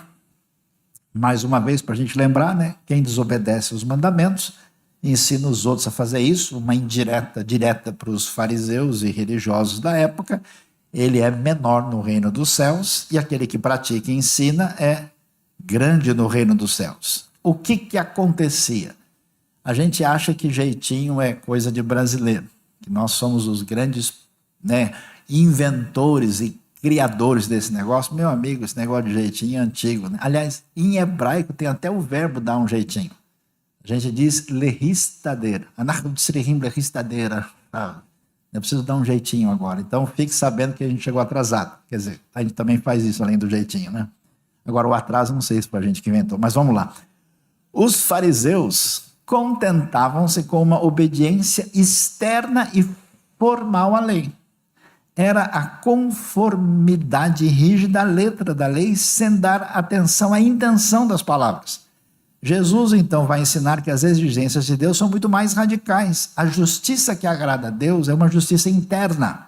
Mais uma vez, para a gente lembrar, né? Quem desobedece os mandamentos, ensina os outros a fazer isso, uma indireta direta para os fariseus e religiosos da época, ele é menor no reino dos céus, e aquele que pratica e ensina é grande no reino dos céus. o que acontecia? A gente acha que jeitinho é coisa de brasileiro, que nós somos os grandes, né, inventores e criadores desse negócio. Meu amigo, esse negócio de jeitinho é antigo, né? Aliás, em hebraico tem até o verbo dar um jeitinho. A gente diz lehistadeira. Lehistadeira. Eu preciso dar um jeitinho agora. Então fique sabendo que a gente chegou atrasado. Quer dizer, a gente também faz isso além do jeitinho, né? Agora o atraso não sei se foi a gente que inventou, mas vamos lá. Os fariseus contentavam-se com uma obediência externa e formal à lei. Era a conformidade rígida à letra da lei, sem dar atenção à intenção das palavras. Jesus, então, vai ensinar que as exigências de Deus são muito mais radicais. A justiça que agrada a Deus é uma justiça interna,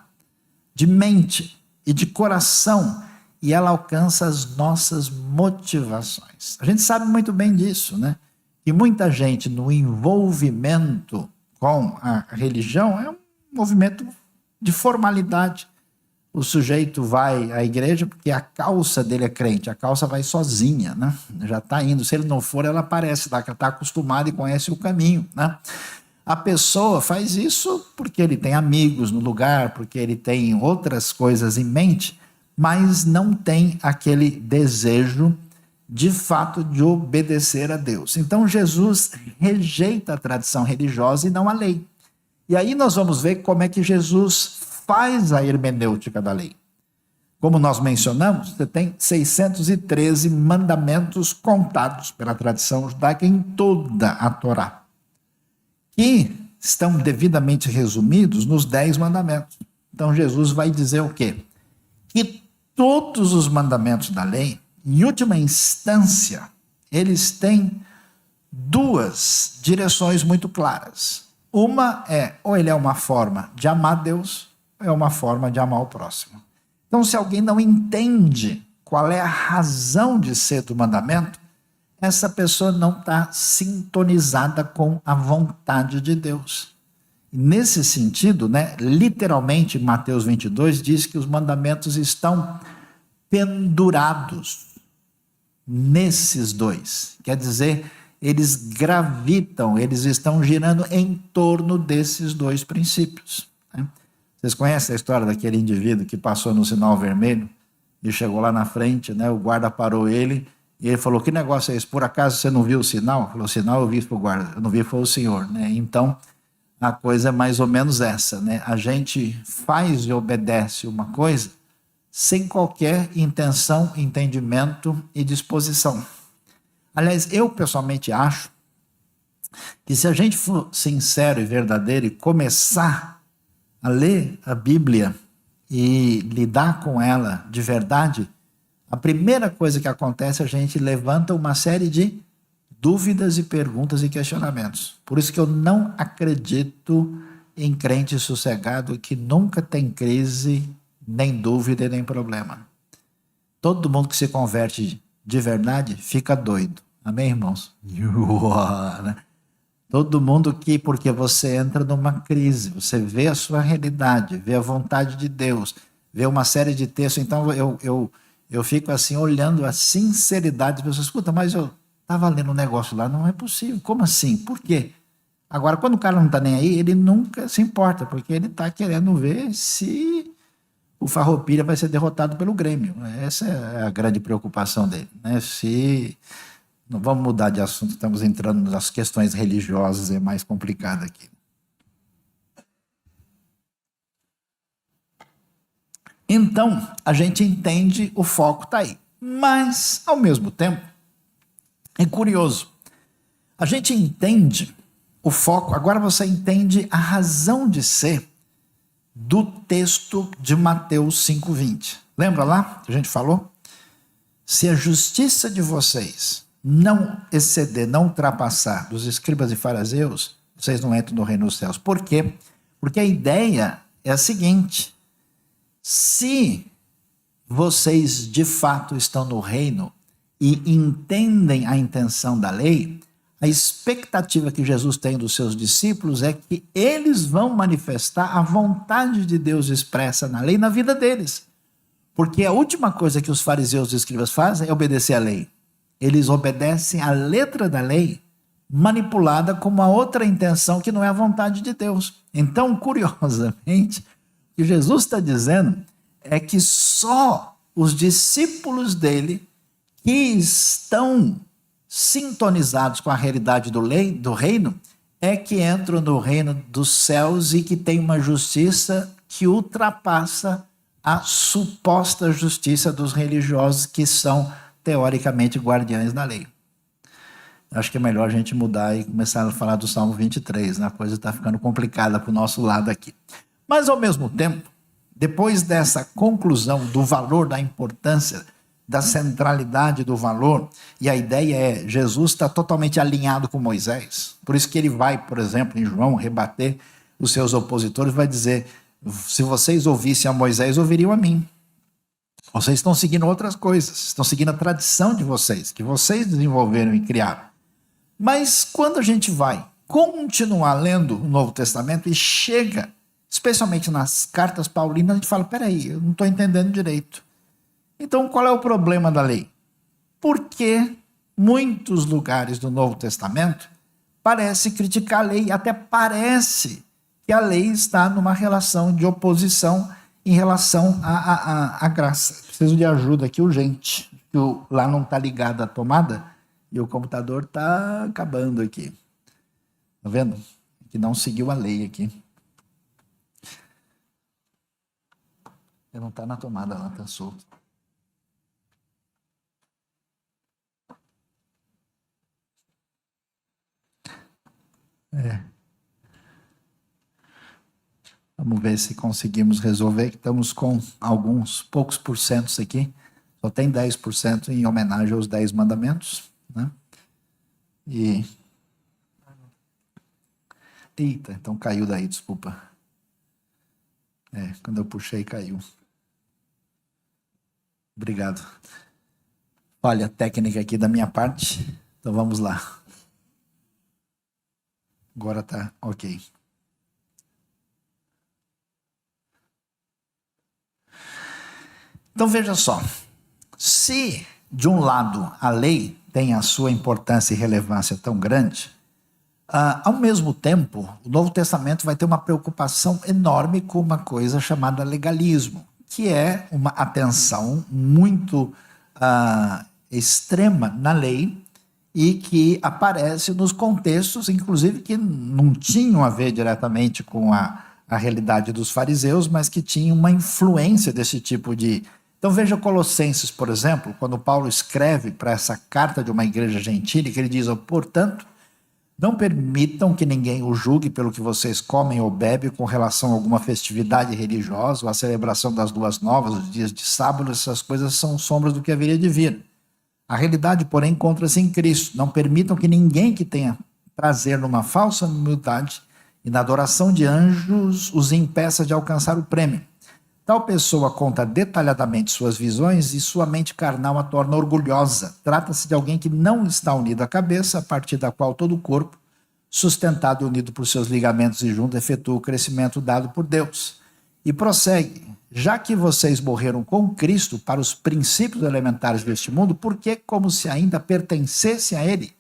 de mente e de coração, e ela alcança as nossas motivações. A gente sabe muito bem disso, né? E muita gente, no envolvimento com a religião, é um movimento de formalidade. O sujeito vai à igreja porque a calça dele é crente, a calça vai sozinha, né? Já está indo. Se ele não for, ela aparece lá, que ela está acostumada e conhece o caminho, né? A pessoa faz isso porque ele tem amigos no lugar, porque ele tem outras coisas em mente, mas não tem aquele desejo de fato de obedecer a Deus. Então Jesus rejeita a tradição religiosa e não a lei. E aí nós vamos ver como é que Jesus faz a hermenêutica da lei. Como nós mencionamos, você tem 613 mandamentos contados pela tradição judaica em toda a Torá, que estão devidamente resumidos nos 10 mandamentos. Então Jesus vai dizer o quê? Que todos os mandamentos da lei, em última instância, eles têm duas direções muito claras. Uma é, ou ele é uma forma de amar Deus, ou é uma forma de amar o próximo. Então, se alguém não entende qual é a razão de ser do mandamento, essa pessoa não está sintonizada com a vontade de Deus. E nesse sentido, né, literalmente, Mateus 22 diz que os mandamentos estão pendurados nesses dois. Quer dizer, eles gravitam, eles estão girando em torno desses dois princípios, né? Vocês conhecem a história daquele indivíduo que passou no sinal vermelho e chegou lá na frente, né? O guarda parou ele e ele falou: que negócio é esse? Por acaso você não viu o sinal? Ele falou: o sinal eu vi para o guarda, eu não vi foi o senhor, né? Então a coisa é mais ou menos essa, né? A gente faz e obedece uma coisa sem qualquer intenção, entendimento e disposição. Aliás, eu pessoalmente acho que se a gente for sincero e verdadeiro e começar a ler a Bíblia e lidar com ela de verdade, a primeira coisa que acontece é a gente levanta uma série de dúvidas e perguntas e questionamentos. Por isso que eu não acredito em crente sossegado que nunca tem crise, nem dúvida e nem problema. Todo mundo que se converte de verdade fica doido. Amém, irmãos? Todo mundo que, porque você entra numa crise, você vê a sua realidade, vê a vontade de Deus, vê uma série de textos. Então eu fico assim olhando a sinceridade das pessoas. Escuta, mas eu estava lendo um negócio lá, não é possível. Como assim? Por quê? Agora, quando o cara não está nem aí, ele nunca se importa, porque ele está querendo ver se o Farroupilha vai ser derrotado pelo Grêmio. Essa é a grande preocupação dele, né? Se não vamos mudar de assunto, estamos entrando nas questões religiosas, é mais complicado aqui. Então, a gente entende, o foco está aí. Mas, ao mesmo tempo, é curioso. A gente entende o foco, agora você entende a razão de ser do texto de Mateus 5,20. Lembra lá que a gente falou? Se a justiça de vocês não exceder, não ultrapassar dos escribas e fariseus, vocês não entram no reino dos céus. Por quê? Porque a ideia é a seguinte: se vocês de fato estão no reino e entendem a intenção da lei, a expectativa que Jesus tem dos seus discípulos é que eles vão manifestar a vontade de Deus expressa na lei na vida deles. Porque a última coisa que os fariseus e escribas fazem é obedecer à lei. Eles obedecem à letra da lei, manipulada com uma outra intenção que não é a vontade de Deus. Então, curiosamente, o que Jesus está dizendo é que só os discípulos dele que estão sintonizados com a realidade do reino é que entram no reino dos céus e que tem uma justiça que ultrapassa a suposta justiça dos religiosos que são teoricamente guardiães da lei. Acho que é melhor a gente mudar e começar a falar do Salmo 23, né? A coisa está ficando complicada para o nosso lado aqui. Mas, ao mesmo tempo, depois dessa conclusão do valor, da importância, da centralidade do valor, e a ideia é, Jesus está totalmente alinhado com Moisés, por isso que ele vai, por exemplo, em João, rebater os seus opositores, vai dizer, se vocês ouvissem a Moisés, ouviriam a mim. Vocês estão seguindo outras coisas, estão seguindo a tradição de vocês, que vocês desenvolveram e criaram. Mas quando a gente vai continuar lendo o Novo Testamento e chega, especialmente nas cartas paulinas, a gente fala, peraí, eu não estou entendendo direito. Então, qual é o problema da lei? Porque muitos lugares do Novo Testamento parece criticar a lei, até parece que a lei está numa relação de oposição em relação à graça. Preciso de ajuda aqui urgente, que lá não está ligada a tomada e o computador está acabando aqui. Está vendo? Que não seguiu a lei aqui. Não está na tomada lá, está solto. Vamos ver se conseguimos resolver, que estamos com alguns poucos porcentos aqui, só tem 10% em homenagem aos 10 mandamentos, né? Eita, então caiu daí, desculpa. Quando eu puxei, caiu. Obrigado. Olha, técnica aqui da minha parte, então vamos lá. Agora tá ok. Então veja só, se de um lado a lei tem a sua importância e relevância tão grande, ao mesmo tempo o Novo Testamento vai ter uma preocupação enorme com uma coisa chamada legalismo, que é uma atenção muito extrema na lei e que aparece nos contextos, inclusive, que não tinham a ver diretamente com a realidade dos fariseus, mas que tinham uma influência desse tipo de... Então veja Colossenses, por exemplo, quando Paulo escreve para essa carta de uma igreja gentílica, que ele diz, portanto, não permitam que ninguém o julgue pelo que vocês comem ou bebem com relação a alguma festividade religiosa, ou a celebração das luas novas, os dias de sábado, essas coisas são sombras do que haveria de vir. A realidade, porém, encontra-se em Cristo. Não permitam que ninguém que tenha prazer numa falsa humildade e na adoração de anjos os impeça de alcançar o prêmio. Tal pessoa conta detalhadamente suas visões e sua mente carnal a torna orgulhosa. Trata-se de alguém que não está unido à cabeça, a partir da qual todo o corpo, sustentado e unido por seus ligamentos e juntos, efetua o crescimento dado por Deus. E prossegue, já que vocês morreram com Cristo para os princípios elementares deste mundo, por que, como se ainda pertencessem a Ele,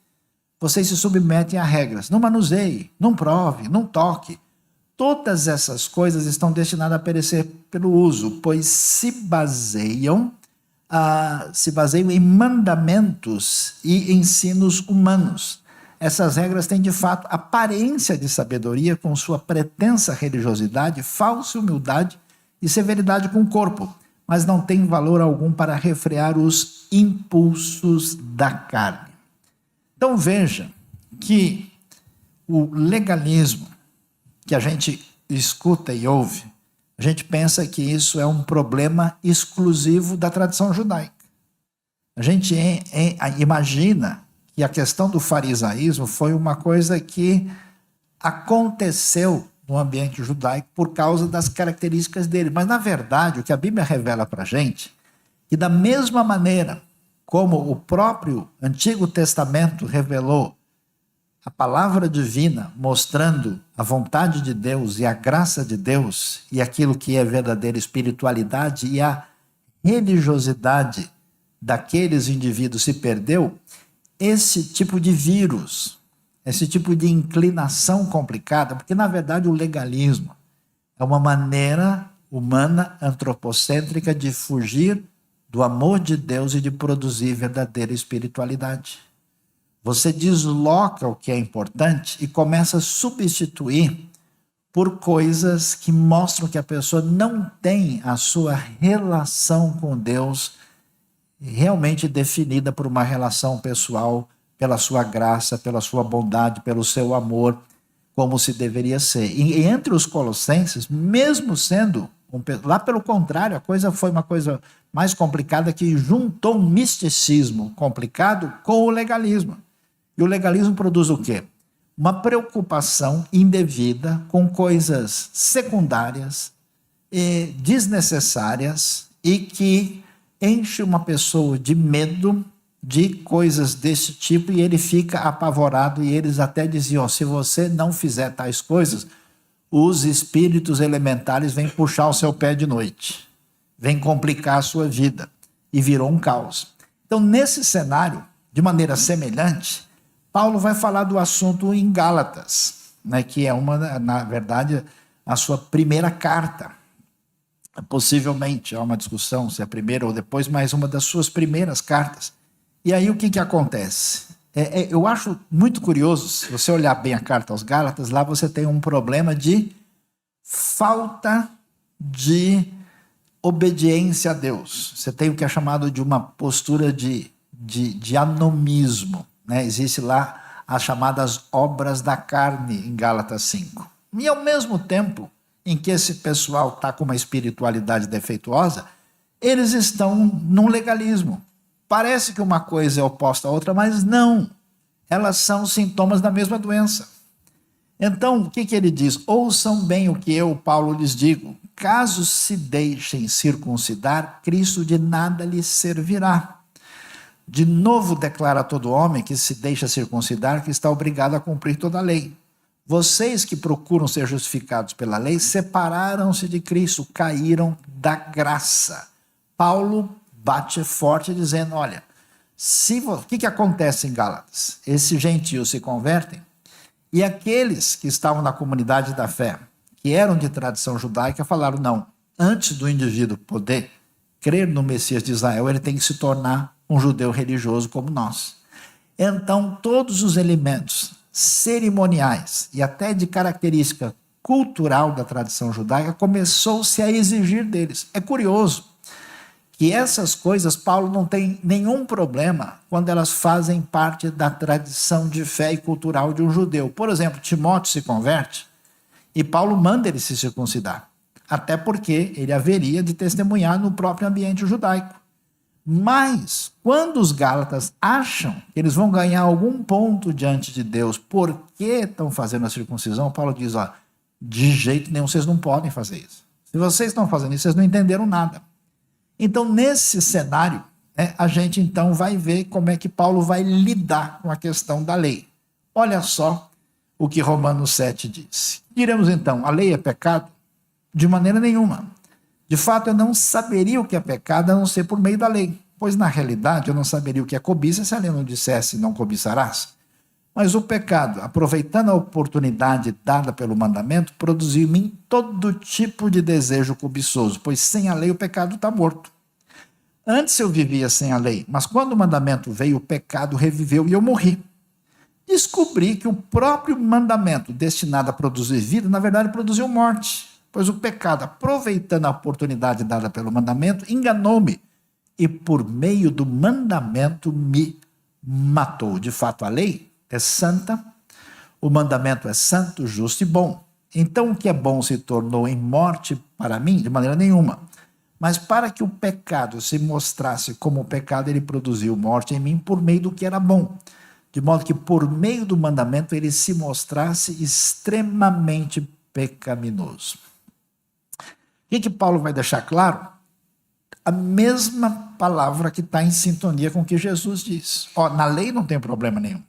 vocês se submetem a regras? Não manuseie, não prove, não toque. Todas essas coisas estão destinadas a perecer pelo uso, pois se baseiam em mandamentos e ensinos humanos. Essas regras têm, de fato, aparência de sabedoria com sua pretensa religiosidade, falsa humildade e severidade com o corpo, mas não têm valor algum para refrear os impulsos da carne. Então veja que o legalismo que a gente escuta e ouve, a gente pensa que isso é um problema exclusivo da tradição judaica. A gente imagina que a questão do farisaísmo foi uma coisa que aconteceu no ambiente judaico por causa das características dele. Mas, na verdade, o que a Bíblia revela para a gente, que da mesma maneira como o próprio Antigo Testamento revelou a palavra divina, mostrando a vontade de Deus e a graça de Deus e aquilo que é verdadeira espiritualidade e a religiosidade daqueles indivíduos se perdeu, esse tipo de vírus, esse tipo de inclinação complicada, porque na verdade o legalismo é uma maneira humana, antropocêntrica, de fugir do amor de Deus e de produzir verdadeira espiritualidade. Você desloca o que é importante e começa a substituir por coisas que mostram que a pessoa não tem a sua relação com Deus realmente definida por uma relação pessoal, pela sua graça, pela sua bondade, pelo seu amor, como se deveria ser. E entre os colossenses, mesmo sendo, lá pelo contrário, a coisa foi uma coisa mais complicada, que juntou um misticismo complicado com o legalismo. E o legalismo produz o quê? Uma preocupação indevida com coisas secundárias e desnecessárias e que enche uma pessoa de medo de coisas desse tipo, e ele fica apavorado, e eles até diziam: se você não fizer tais coisas, os espíritos elementares vêm puxar o seu pé de noite, vêm complicar a sua vida, e virou um caos. Então, nesse cenário, de maneira semelhante, Paulo vai falar do assunto em Gálatas, né, que é na verdade, a sua primeira carta. Possivelmente, há uma discussão se é a primeira ou depois, mas uma das suas primeiras cartas. E aí o que acontece? Eu acho muito curioso, se você olhar bem a carta aos Gálatas, lá você tem um problema de falta de obediência a Deus. Você tem o que é chamado de uma postura de anomismo, né? Existe lá as chamadas obras da carne em Gálatas 5. E ao mesmo tempo em que esse pessoal está com uma espiritualidade defeituosa, eles estão num legalismo. Parece que uma coisa é oposta à outra, mas não. Elas são sintomas da mesma doença. Então, o que ele diz? Ouçam bem o que eu, Paulo, lhes digo. Caso se deixem circuncidar, Cristo de nada lhes servirá. De novo declara todo homem que se deixa circuncidar, que está obrigado a cumprir toda a lei. Vocês que procuram ser justificados pela lei, separaram-se de Cristo, caíram da graça. Paulo bate forte dizendo: olha, o que acontece em Gálatas? Esses gentios se convertem, e aqueles que estavam na comunidade da fé, que eram de tradição judaica, falaram: não, antes do indivíduo poder crer no Messias de Israel, ele tem que se tornar um judeu religioso como nós. Então, todos os elementos cerimoniais e até de característica cultural da tradição judaica começou-se a exigir deles. É curioso que essas coisas Paulo não tem nenhum problema quando elas fazem parte da tradição de fé e cultural de um judeu. Por exemplo, Timóteo se converte e Paulo manda ele se circuncidar, até porque ele haveria de testemunhar no próprio ambiente judaico. Mas, quando os Gálatas acham que eles vão ganhar algum ponto diante de Deus porque estão fazendo a circuncisão, Paulo diz: ó, de jeito nenhum, vocês não podem fazer isso. Se vocês estão fazendo isso, vocês não entenderam nada. Então, nesse cenário, a gente então vai ver como é que Paulo vai lidar com a questão da lei. Olha só o que Romanos 7 diz. Diremos então: a lei é pecado? De maneira nenhuma. De fato, eu não saberia o que é pecado a não ser por meio da lei, pois na realidade eu não saberia o que é cobiça se a lei não dissesse não cobiçarás. Mas o pecado, aproveitando a oportunidade dada pelo mandamento, produziu em mim todo tipo de desejo cobiçoso, pois sem a lei o pecado está morto. Antes eu vivia sem a lei, mas quando o mandamento veio, o pecado reviveu e eu morri. Descobri que o próprio mandamento destinado a produzir vida, na verdade, produziu morte. Pois o pecado, aproveitando a oportunidade dada pelo mandamento, enganou-me e por meio do mandamento me matou. De fato, a lei é santa, o mandamento é santo, justo e bom. Então, o que é bom se tornou em morte para mim? De maneira nenhuma. Mas para que o pecado se mostrasse como pecado, ele produziu morte em mim por meio do que era bom. De modo que por meio do mandamento ele se mostrasse extremamente pecaminoso. O que Paulo vai deixar claro? A mesma palavra que está em sintonia com o que Jesus diz. Na lei não tem problema nenhum.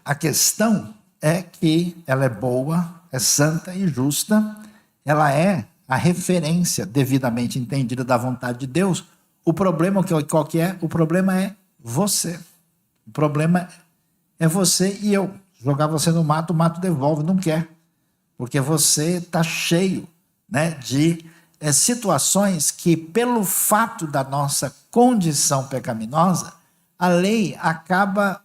A questão é que ela é boa, é santa e justa, ela é a referência devidamente entendida da vontade de Deus, O problema qual que é? O problema é você. O problema é você e eu. Jogar você no mato, o mato devolve, não quer. Porque você está cheio, né, de situações que, pelo fato da nossa condição pecaminosa, a lei acaba,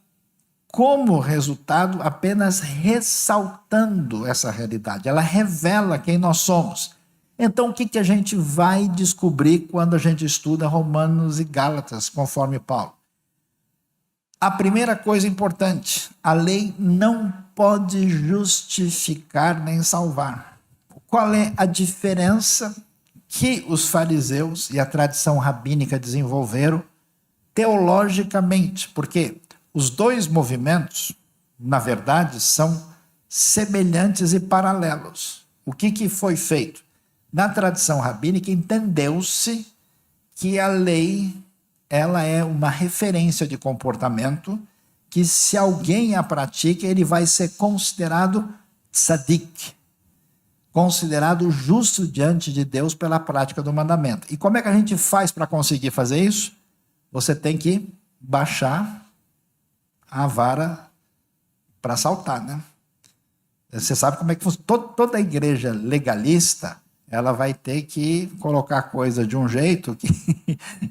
como resultado, apenas ressaltando essa realidade. Ela revela quem nós somos. Então, o que a gente vai descobrir quando a gente estuda Romanos e Gálatas, conforme Paulo? A primeira coisa importante, a lei não pode justificar nem salvar. Qual é a diferença que os fariseus e a tradição rabínica desenvolveram teologicamente? Porque os dois movimentos, na verdade, são semelhantes e paralelos. O que foi feito? Na tradição rabínica, entendeu-se que a lei ela é uma referência de comportamento que, se alguém a pratica, ele vai ser considerado tzadik, considerado justo diante de Deus pela prática do mandamento. E como é que a gente faz para conseguir fazer isso? Você tem que baixar a vara para saltar, né? Você sabe como é que funciona. Toda igreja legalista, ela vai ter que colocar a coisa de um jeito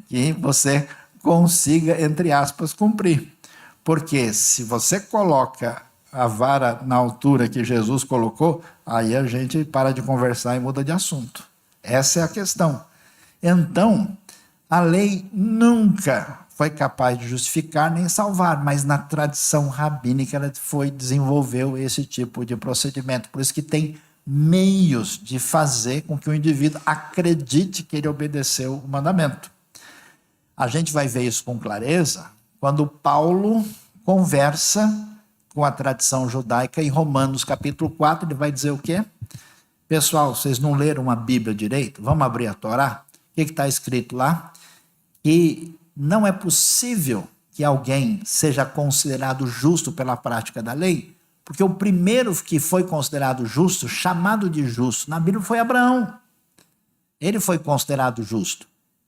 que você consiga, entre aspas, cumprir. Porque se você coloca a vara na altura que Jesus colocou, aí a gente para de conversar e muda de assunto. Essa é a questão. Então, a lei nunca foi capaz de justificar nem salvar, mas na tradição rabínica ela desenvolveu esse tipo de procedimento. Por isso que tem meios de fazer com que o indivíduo acredite que ele obedeceu o mandamento. A gente vai ver isso com clareza quando Paulo conversa com a tradição judaica em Romanos capítulo 4, ele vai dizer o quê? Pessoal, vocês não leram a Bíblia direito? Vamos abrir a Torá? O que está escrito lá? Que não é possível que alguém seja considerado justo pela prática da lei, porque o primeiro que foi considerado justo, chamado de justo na Bíblia, foi Abraão. Ele foi considerado justo.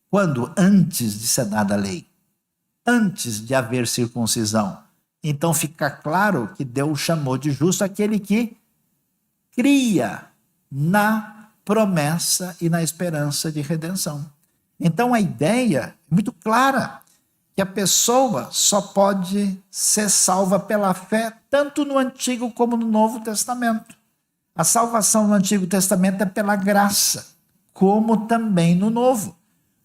Quando? Antes de ser dada a lei. Antes de haver circuncisão. Então fica claro que Deus chamou de justo aquele que cria na promessa e na esperança de redenção. Então a ideia é muito clara, que a pessoa só pode ser salva pela fé, tanto no Antigo como no Novo Testamento. A salvação no Antigo Testamento é pela graça, como também no Novo.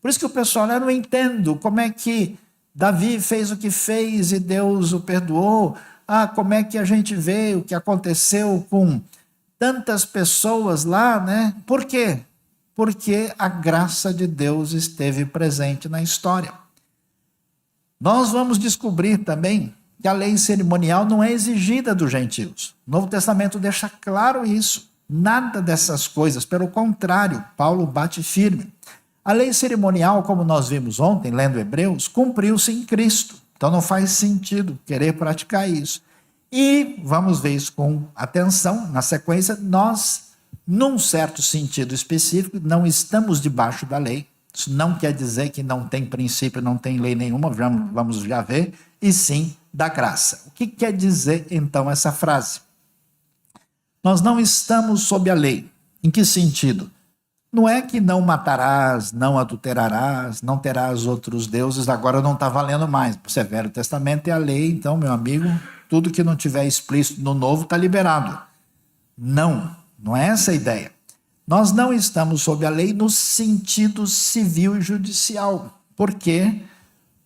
Por isso que o pessoal, eu não entendo como é que Davi fez o que fez e Deus o perdoou. Como é que a gente vê o que aconteceu com tantas pessoas lá, né? Por quê? Porque a graça de Deus esteve presente na história. Nós vamos descobrir também que a lei cerimonial não é exigida dos gentios. O Novo Testamento deixa claro isso. Nada dessas coisas, pelo contrário, Paulo bate firme. A lei cerimonial, como nós vimos ontem, lendo Hebreus, cumpriu-se em Cristo. Então não faz sentido querer praticar isso. E vamos ver isso com atenção. Na sequência, nós, num certo sentido específico, não estamos debaixo da lei. Isso não quer dizer que não tem princípio, não tem lei nenhuma, vamos já ver, e sim da graça. O que quer dizer, então, essa frase? Nós não estamos sob a lei. Em que sentido? Não é que não matarás, não adulterarás, não terás outros deuses, agora não está valendo mais. O Velho Testamento é a lei, então, meu amigo, tudo que não tiver explícito no Novo está liberado. Não é essa a ideia. Nós não estamos sob a lei no sentido civil e judicial. Por quê?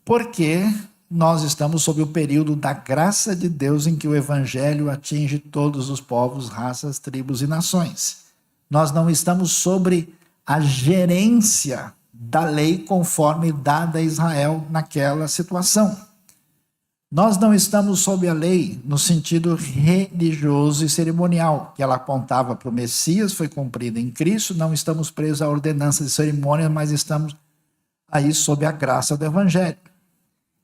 Porque nós estamos sob o período da graça de Deus em que o Evangelho atinge todos os povos, raças, tribos e nações. Nós não estamos sobre a gerência da lei conforme dada a Israel naquela situação. Nós não estamos sob a lei no sentido religioso e cerimonial, que ela apontava para o Messias, foi cumprida em Cristo, não estamos presos à ordenança de cerimônia, mas estamos aí sob a graça do Evangelho.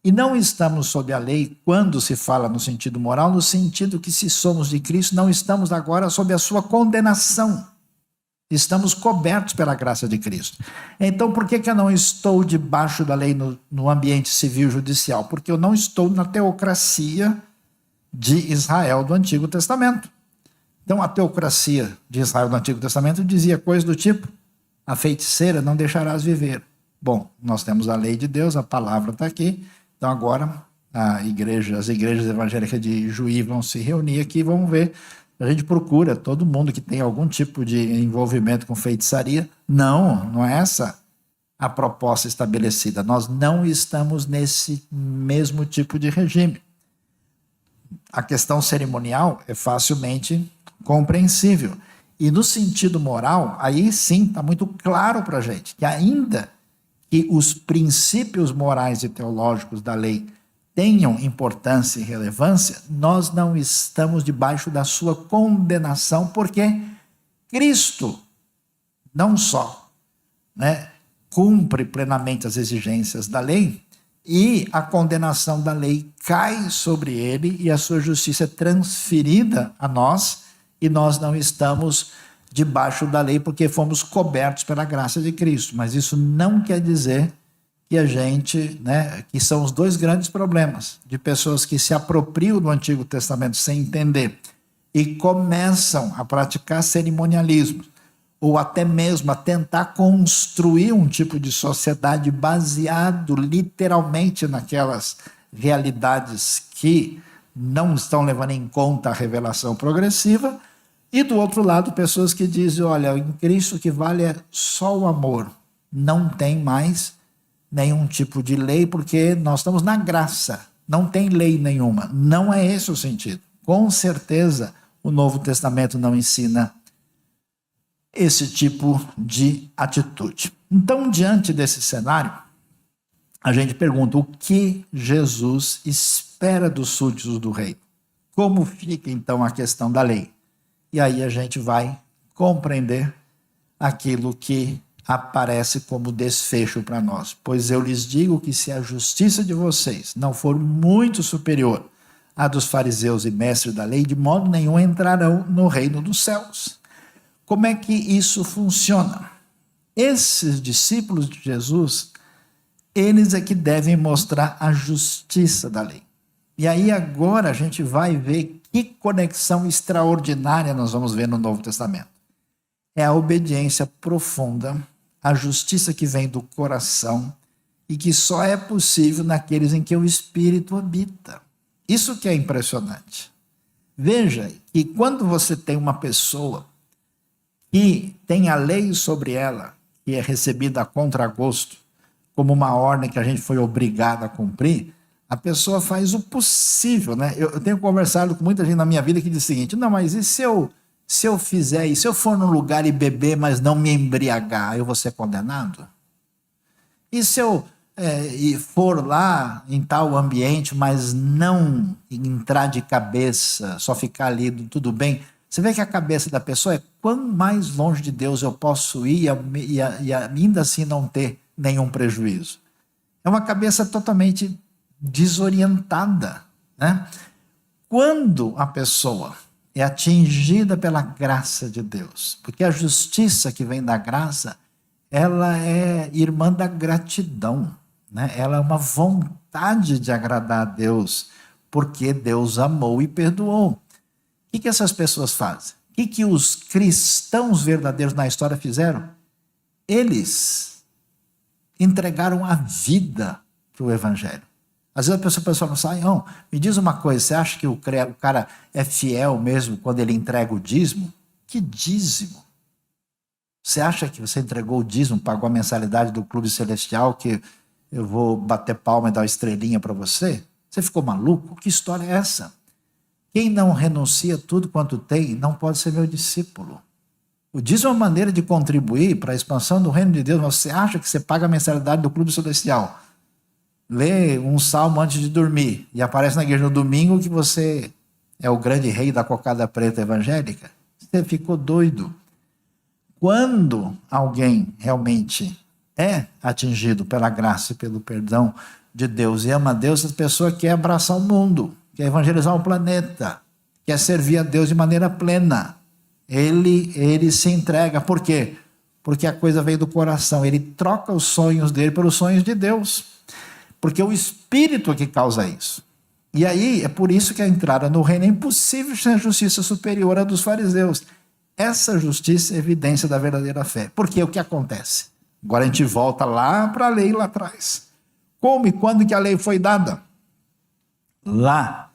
E não estamos sob a lei quando se fala no sentido moral, no sentido que se somos de Cristo, não estamos agora sob a sua condenação. Estamos cobertos pela graça de Cristo. Então, por que eu não estou debaixo da lei no ambiente civil judicial? Porque eu não estou na teocracia de Israel do Antigo Testamento. Então, a teocracia de Israel do Antigo Testamento dizia coisas do tipo: a feiticeira não deixarás viver. Bom, nós temos a lei de Deus, a palavra está aqui. Então, agora, as igrejas evangélicas de Juí vão se reunir aqui e vão ver. A gente procura todo mundo que tem algum tipo de envolvimento com feitiçaria. Não é essa a proposta estabelecida. Nós não estamos nesse mesmo tipo de regime. A questão cerimonial é facilmente compreensível. E no sentido moral, aí sim está muito claro para a gente que ainda que os princípios morais e teológicos da lei tenham importância e relevância, nós não estamos debaixo da sua condenação, porque Cristo não só cumpre plenamente as exigências da lei, e a condenação da lei cai sobre ele e a sua justiça é transferida a nós, e nós não estamos debaixo da lei porque fomos cobertos pela graça de Cristo. Mas isso não quer dizer que a gente, que são os dois grandes problemas de pessoas que se apropriam do Antigo Testamento sem entender e começam a praticar cerimonialismo, ou até mesmo a tentar construir um tipo de sociedade baseado literalmente naquelas realidades que não estão levando em conta a revelação progressiva. E do outro lado, pessoas que dizem: olha, em Cristo o que vale é só o amor, não tem mais nenhum tipo de lei, porque nós estamos na graça, não tem lei nenhuma. Não é esse o sentido. Com certeza o Novo Testamento não ensina esse tipo de atitude. Então, diante desse cenário, a gente pergunta: o que Jesus espera dos súditos do reino? Como fica então a questão da lei? E aí a gente vai compreender aquilo que aparece como desfecho para nós. Pois eu lhes digo que se a justiça de vocês não for muito superior à dos fariseus e mestres da lei, de modo nenhum entrarão no reino dos céus. Como é que isso funciona? Esses discípulos de Jesus, eles é que devem mostrar a justiça da lei. E aí agora a gente vai ver que conexão extraordinária nós vamos ver no Novo Testamento. É a obediência profunda, a justiça que vem do coração e que só é possível naqueles em que o Espírito habita. Isso que é impressionante. Veja que quando você tem uma pessoa que tem a lei sobre ela, que é recebida a contragosto, como uma ordem que a gente foi obrigado a cumprir, a pessoa faz o possível, Eu tenho conversado com muita gente na minha vida que diz o seguinte: não, mas e se eu fizer isso, se eu for num lugar e beber, mas não me embriagar, eu vou ser condenado? E se eu for lá em tal ambiente, mas não entrar de cabeça, só ficar ali, tudo bem? Você vê que a cabeça da pessoa é quão mais longe de Deus eu posso ir e ainda assim não ter nenhum prejuízo. É uma cabeça totalmente desorientada, Quando a pessoa é atingida pela graça de Deus, porque a justiça que vem da graça, ela é irmã da gratidão, Ela é uma vontade de agradar a Deus, porque Deus amou e perdoou. O que essas pessoas fazem? O que os cristãos verdadeiros na história fizeram? Eles entregaram a vida para o Evangelho. Às vezes a pessoa fala: não, me diz uma coisa, você acha que o cara é fiel mesmo quando ele entrega o dízimo? Que dízimo? Você acha que você entregou o dízimo, pagou a mensalidade do Clube Celestial, que eu vou bater palma e dar uma estrelinha para você? Você ficou maluco? Que história é essa? Quem não renuncia tudo quanto tem não pode ser meu discípulo. O dízimo é uma maneira de contribuir para a expansão do reino de Deus. Você acha que você paga a mensalidade do Clube Celestial, lê um salmo antes de dormir e aparece na igreja no domingo que você é o grande rei da cocada preta evangélica? Você ficou doido. Quando alguém realmente é atingido pela graça e pelo perdão de Deus e ama a Deus, essa pessoa quer abraçar o mundo, quer evangelizar o planeta, quer servir a Deus de maneira plena. ele se entrega. Por quê? Porque a coisa veio do coração. Ele troca os sonhos dele pelos sonhos de Deus. Porque o Espírito é que causa isso. E aí, é por isso que a entrada no reino é impossível sem a justiça superior à dos fariseus. Essa justiça é evidência da verdadeira fé. Porque o que acontece? Agora a gente volta lá para a lei lá atrás. Como e quando que a lei foi dada? Lá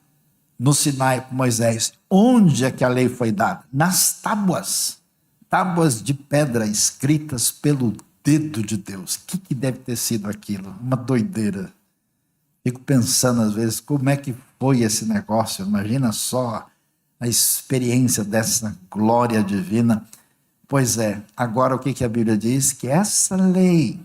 no Sinai com Moisés. Onde é que a lei foi dada? Nas tábuas. Tábuas de pedra escritas pelo dedo de Deus. O que deve ter sido aquilo? Uma doideira. Fico pensando às vezes como é que foi esse negócio. Imagina só a experiência dessa glória divina. Pois é, agora o que a Bíblia diz? Que essa lei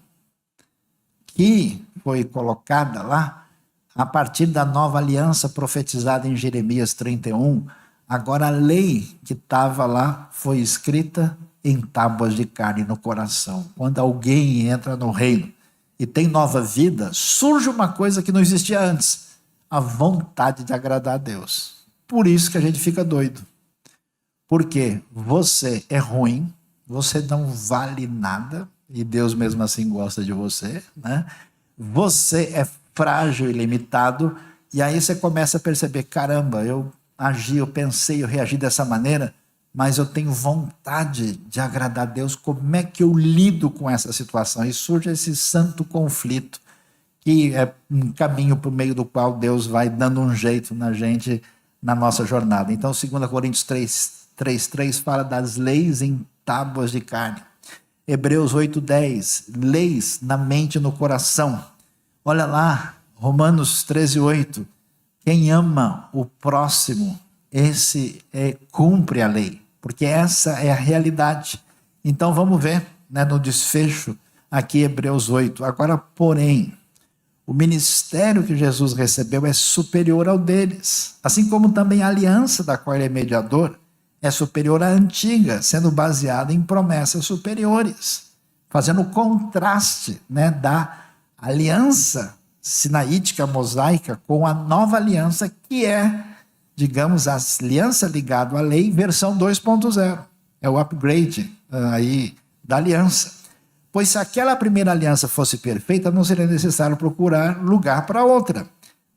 que foi colocada lá, a partir da nova aliança profetizada em Jeremias 31, agora a lei que estava lá foi escrita em tábuas de carne no coração. Quando alguém entra no reino e tem nova vida, surge uma coisa que não existia antes: a vontade de agradar a Deus. Por isso que a gente fica doido. Porque você é ruim, você não vale nada, e Deus mesmo assim gosta de você, né? Você é frágil e limitado, e aí você começa a perceber: caramba, eu agi, eu pensei, eu reagi dessa maneira, mas eu tenho vontade de agradar a Deus. Como é que eu lido com essa situação? E surge esse santo conflito, que é um caminho por meio do qual Deus vai dando um jeito na gente, na nossa jornada. Então, 2 Coríntios 3:3 fala das leis em tábuas de carne. Hebreus 8:10, leis na mente e no coração. Olha lá, Romanos 13:8, quem ama o próximo, esse cumpre a lei, porque essa é a realidade. Então vamos ver, né, no desfecho aqui, Hebreus 8. Agora, porém, o ministério que Jesus recebeu é superior ao deles, assim como também a aliança da qual ele é mediador é superior à antiga, sendo baseada em promessas superiores, fazendo o contraste, né, da aliança sinaítica mosaica com a nova aliança, que é, digamos, a aliança ligada à lei, versão 2.0. É o upgrade aí da aliança. Pois se aquela primeira aliança fosse perfeita, não seria necessário procurar lugar para outra.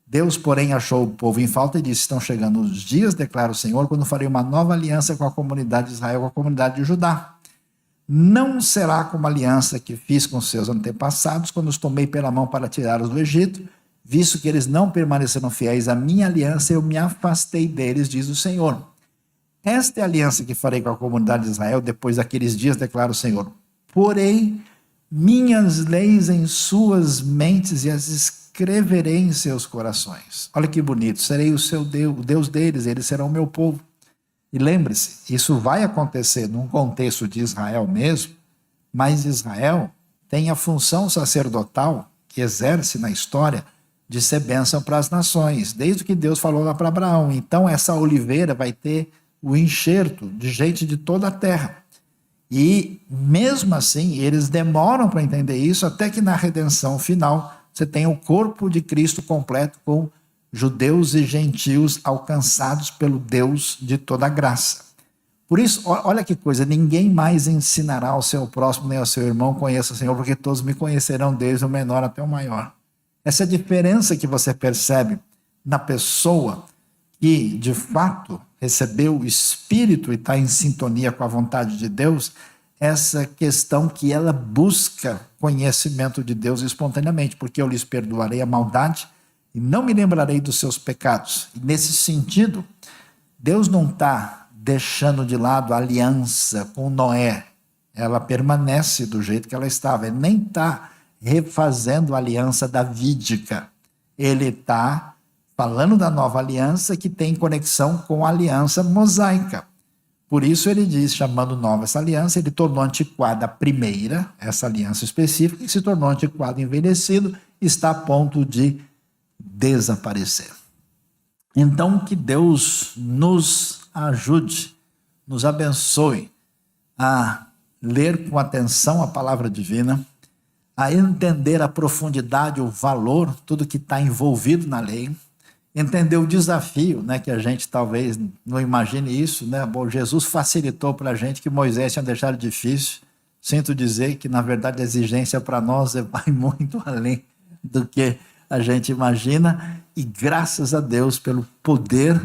Deus, porém, achou o povo em falta e disse: estão chegando os dias, declara o Senhor, quando farei uma nova aliança com a comunidade de Israel, com a comunidade de Judá. Não será como a aliança que fiz com seus antepassados, quando os tomei pela mão para tirá-los do Egito, visto que eles não permaneceram fiéis à minha aliança, eu me afastei deles, diz o Senhor. Esta é a aliança que farei com a comunidade de Israel depois daqueles dias, declara o Senhor. Porei minhas leis em suas mentes e as escreverei em seus corações. Olha que bonito, serei o seu Deus, o Deus deles, eles serão o meu povo. E lembre-se, isso vai acontecer num contexto de Israel mesmo, mas Israel tem a função sacerdotal que exerce na história de ser bênção para as nações, desde que Deus falou lá para Abraão. Então essa oliveira vai ter o enxerto de gente de toda a terra. E mesmo assim, eles demoram para entender isso, até que na redenção final você tem o corpo de Cristo completo, com judeus e gentios alcançados pelo Deus de toda a graça. Por isso, olha que coisa: ninguém mais ensinará ao seu próximo nem ao seu irmão: conheça o Senhor, porque todos me conhecerão, desde o menor até o maior. Essa é a diferença que você percebe na pessoa que, de fato, recebeu o Espírito e está em sintonia com a vontade de Deus, essa questão que ela busca conhecimento de Deus espontaneamente, porque eu lhes perdoarei a maldade e não me lembrarei dos seus pecados. E nesse sentido, Deus não está deixando de lado a aliança com Noé. Ela permanece do jeito que ela estava. Ele nem está refazendo a aliança davídica. Ele está falando da nova aliança, que tem conexão com a aliança mosaica. Por isso ele diz, chamando nova essa aliança, ele tornou antiquada a primeira, essa aliança específica, que se tornou antiquado e envelhecido, está a ponto de desaparecer. Então, que Deus nos ajude, nos abençoe a ler com atenção a palavra divina, a entender a profundidade, o valor, tudo que está envolvido na lei, entender o desafio, né, que a gente talvez não imagine isso, né? Bom, Jesus facilitou para a gente que Moisés tinha deixado difícil. Sinto dizer que, na verdade, a exigência para nós vai muito além do que a gente imagina, e graças a Deus pelo poder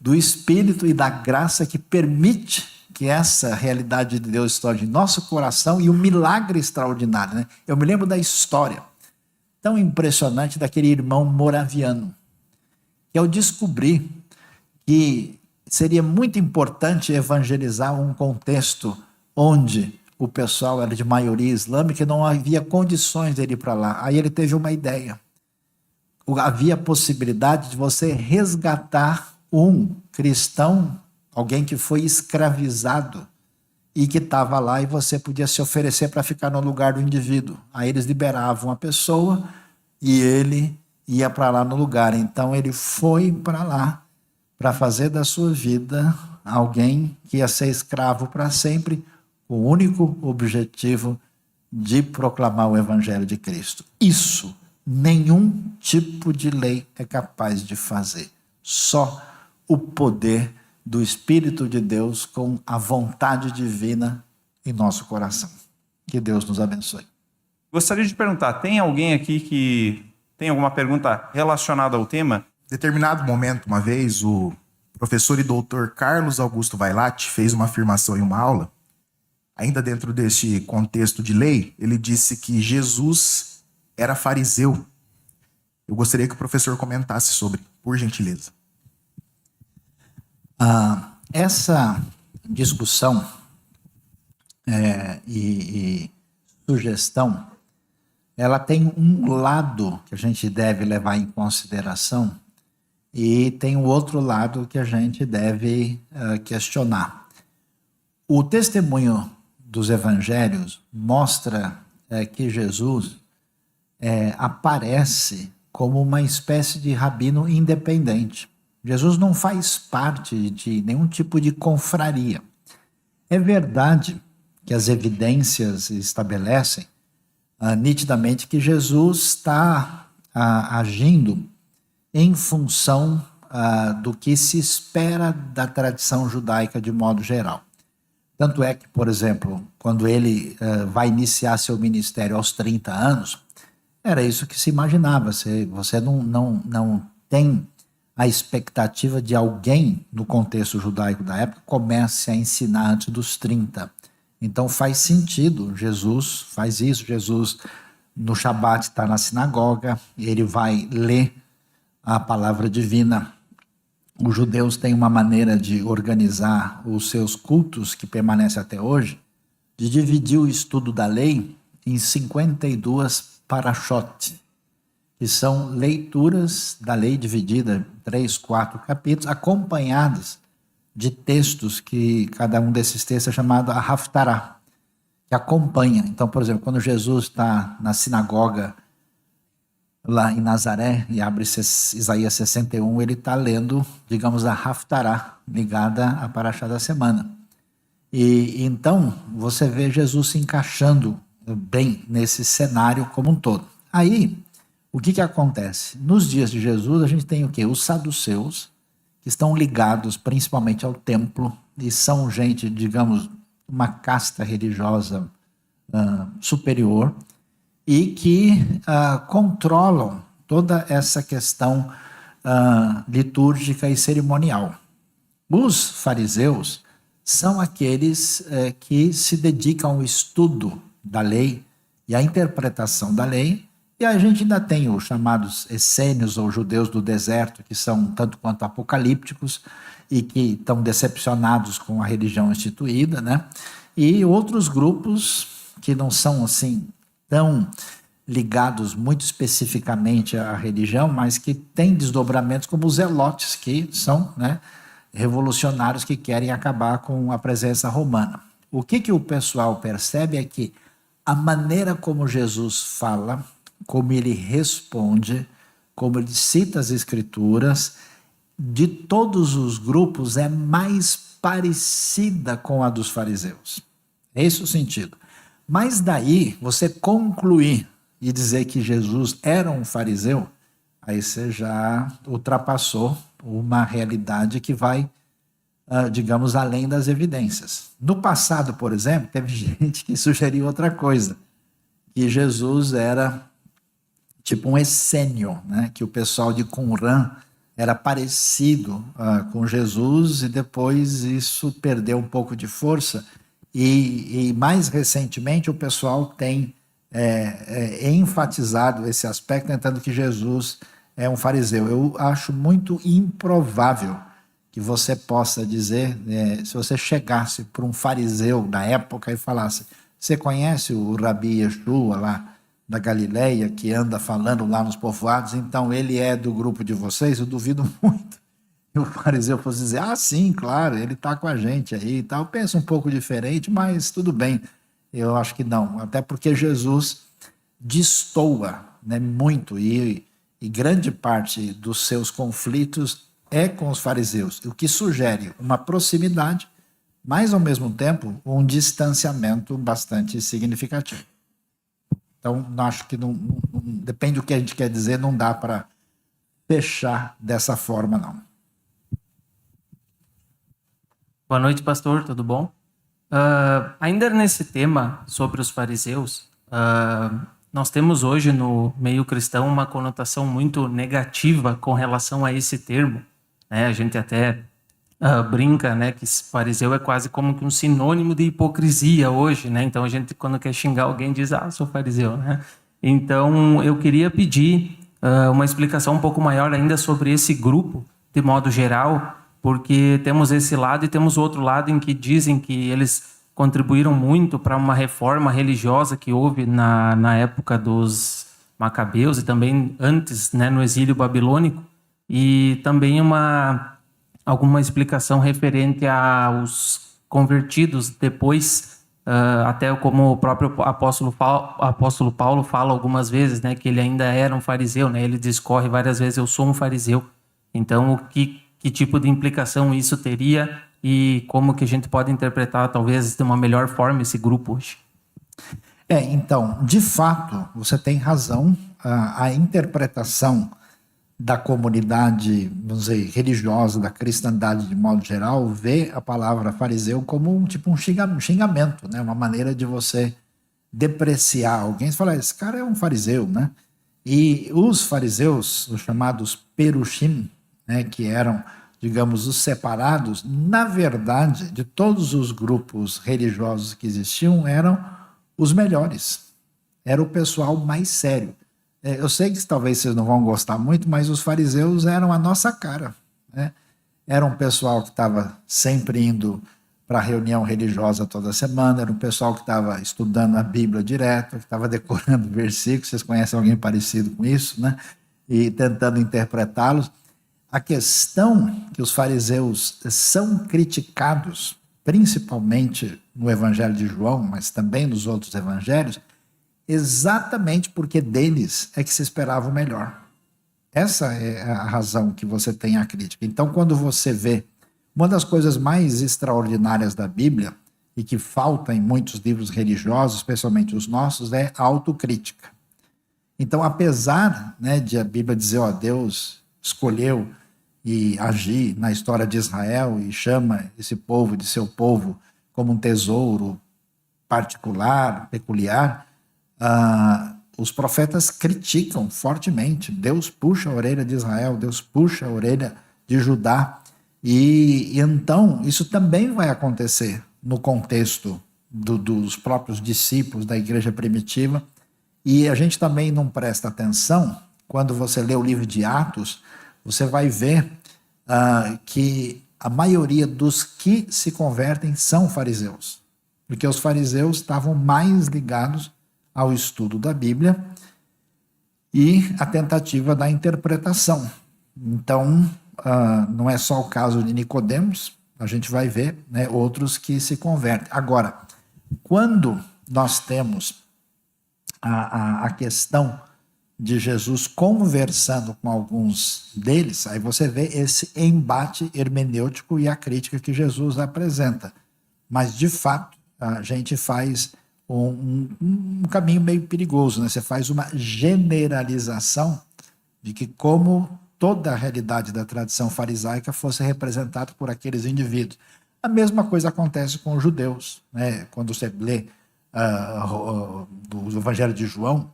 do Espírito e da graça que permite que essa realidade de Deus estoure em nosso coração, e um milagre extraordinário, né? Eu me lembro da história tão impressionante daquele irmão moraviano, que ao descobrir que seria muito importante evangelizar um contexto onde o pessoal era de maioria islâmica e não havia condições dele ir para lá, aí ele teve uma ideia. Havia a possibilidade de você resgatar um cristão, alguém que foi escravizado e que estava lá, e você podia se oferecer para ficar no lugar do indivíduo. Aí eles liberavam a pessoa e ele ia para lá no lugar. Então ele foi para lá para fazer da sua vida alguém que ia ser escravo para sempre, com o único objetivo de proclamar o Evangelho de Cristo. Isso nenhum tipo de lei é capaz de fazer. Só o poder do Espírito de Deus com a vontade divina em nosso coração. Que Deus nos abençoe. Gostaria de perguntar, tem alguém aqui que tem alguma pergunta relacionada ao tema? Em determinado momento, uma vez, o professor e doutor Carlos Augusto Vailate fez uma afirmação em uma aula. Ainda dentro deste contexto de lei, ele disse que Jesus era fariseu. Eu gostaria que o professor comentasse sobre, por gentileza. Essa discussão e sugestão, ela tem um lado que a gente deve levar em consideração e tem o outro lado que a gente deve questionar. O testemunho dos evangelhos mostra que Jesus aparece como uma espécie de rabino independente. Jesus não faz parte de nenhum tipo de confraria. É verdade que as evidências estabelecem nitidamente que Jesus está agindo em função do que se espera da tradição judaica de modo geral. Tanto é que, por exemplo, quando ele vai iniciar seu ministério aos 30 anos, era isso que se imaginava. Você não tem a expectativa de alguém no contexto judaico da época comece a ensinar antes dos 30. Então faz sentido, Jesus faz isso. Jesus no Shabat está na sinagoga, ele vai ler a palavra divina. Os judeus têm uma maneira de organizar os seus cultos, que permanece até hoje, de dividir o estudo da lei em 52 parashot, que são leituras da lei dividida em 3, 4 capítulos, acompanhadas de textos, que cada um desses textos é chamado a Haftarah, que acompanha. Então, por exemplo, quando Jesus está na sinagoga lá em Nazaré e abre Isaías 61, ele está lendo, digamos, a Haftarah, ligada à Parashá da semana. E então você vê Jesus se encaixando bem nesse cenário como um todo. Aí, o que acontece? Nos dias de Jesus, a gente tem o quê? Os saduceus, que estão ligados principalmente ao templo, e são gente, digamos, uma casta religiosa superior, e que controlam toda essa questão litúrgica e cerimonial. Os fariseus são aqueles que se dedicam ao estudo da lei e à interpretação da lei, e a gente ainda tem os chamados essênios ou judeus do deserto, que são tanto quanto apocalípticos e que estão decepcionados com a religião instituída, né? E outros grupos que não são assim tão ligados muito especificamente à religião, mas que têm desdobramentos, como os zelotes, que são, né, revolucionários que querem acabar com a presença romana. O que o pessoal percebe é que a maneira como Jesus fala, como ele responde, como ele cita as escrituras, de todos os grupos é mais parecida com a dos fariseus. É esse o sentido. Mas daí, você concluir e dizer que Jesus era um fariseu, Aí você já ultrapassou uma realidade que vai, digamos, além das evidências. No passado, por exemplo, teve gente que sugeriu outra coisa, que Jesus era tipo um essênio, né? Que o pessoal de Qumran era parecido com Jesus e depois isso perdeu um pouco de força e mais recentemente o pessoal tem enfatizado esse aspecto, tentando que Jesus é um fariseu. Eu acho muito improvável que você possa dizer, se você chegasse para um fariseu da época e falasse: você conhece o Rabi Yeshua lá da Galileia, que anda falando lá nos povoados, então ele é do grupo de vocês? Eu duvido muito que o fariseu fosse dizer: ah, sim, claro, ele está com a gente aí e tal. Pensa um pouco diferente, mas tudo bem. Eu acho que não, até porque Jesus destoa, né, muito, e grande parte dos seus conflitos é com os fariseus, o que sugere uma proximidade, mas ao mesmo tempo um distanciamento bastante significativo. Então, acho que depende do que a gente quer dizer, não dá para fechar dessa forma, não. Boa noite, pastor, tudo bom? Ainda nesse tema sobre os fariseus, nós temos hoje no meio cristão uma conotação muito negativa com relação a esse termo, né? A gente até brinca, né, que fariseu é quase como que um sinônimo de hipocrisia hoje, né? Então a gente, quando quer xingar alguém, diz: ah, sou fariseu, né? Então eu queria pedir uma explicação um pouco maior ainda sobre esse grupo, de modo geral, porque temos esse lado e temos outro lado em que dizem que eles contribuíram muito para uma reforma religiosa que houve na época dos Macabeus e também antes, né, no exílio babilônico, e também alguma explicação referente aos convertidos depois, até como o próprio apóstolo Paulo fala algumas vezes, né, que ele ainda era um fariseu, né, ele discorre várias vezes: eu sou um fariseu. Então, que tipo de implicação isso teria e como que a gente pode interpretar, talvez, de uma melhor forma esse grupo hoje? Então, de fato, você tem razão. A interpretação da comunidade, vamos dizer, religiosa, da cristandade de modo geral, vê a palavra fariseu como um xingamento, né? Uma maneira de você depreciar alguém. Você fala: esse cara é um fariseu, né? E os fariseus, os chamados perushim, né, que eram, digamos, os separados, na verdade, de todos os grupos religiosos que existiam, eram os melhores. Era o pessoal mais sério. Eu sei que talvez vocês não vão gostar muito, mas os fariseus eram a nossa cara, né? Era um pessoal que estava sempre indo para a reunião religiosa toda semana, era um pessoal que estava estudando a Bíblia direto, que estava decorando versículos. Vocês conhecem alguém parecido com isso, né? E tentando interpretá-los. A questão que os fariseus são criticados, principalmente no Evangelho de João, mas também nos outros evangelhos, exatamente porque deles é que se esperava o melhor. Essa é a razão que você tem a crítica. Então, quando você vê uma das coisas mais extraordinárias da Bíblia, e que falta em muitos livros religiosos, especialmente os nossos, é a autocrítica. Então, apesar, né, de a Bíblia dizer: Deus escolheu e agir na história de Israel e chama esse povo de seu povo como um tesouro particular, peculiar, os profetas criticam fortemente. Deus puxa a orelha de Israel, Deus puxa a orelha de Judá, e então isso também vai acontecer no contexto dos próprios discípulos da igreja primitiva. E a gente também não presta atenção. Quando você lê o livro de Atos, você vai ver que a maioria dos que se convertem são fariseus, porque os fariseus estavam mais ligados ao estudo da Bíblia e à tentativa da interpretação. Então, não é só o caso de Nicodemos, a gente vai ver, né, outros que se convertem. Agora, quando nós temos a questão de Jesus conversando com alguns deles, aí você vê esse embate hermenêutico e a crítica que Jesus apresenta. Mas, de fato, a gente faz um caminho meio perigoso, né? Você faz uma generalização de que como toda a realidade da tradição farisaica fosse representada por aqueles indivíduos. A mesma coisa acontece com os judeus, né? Quando você lê do Evangelho de João,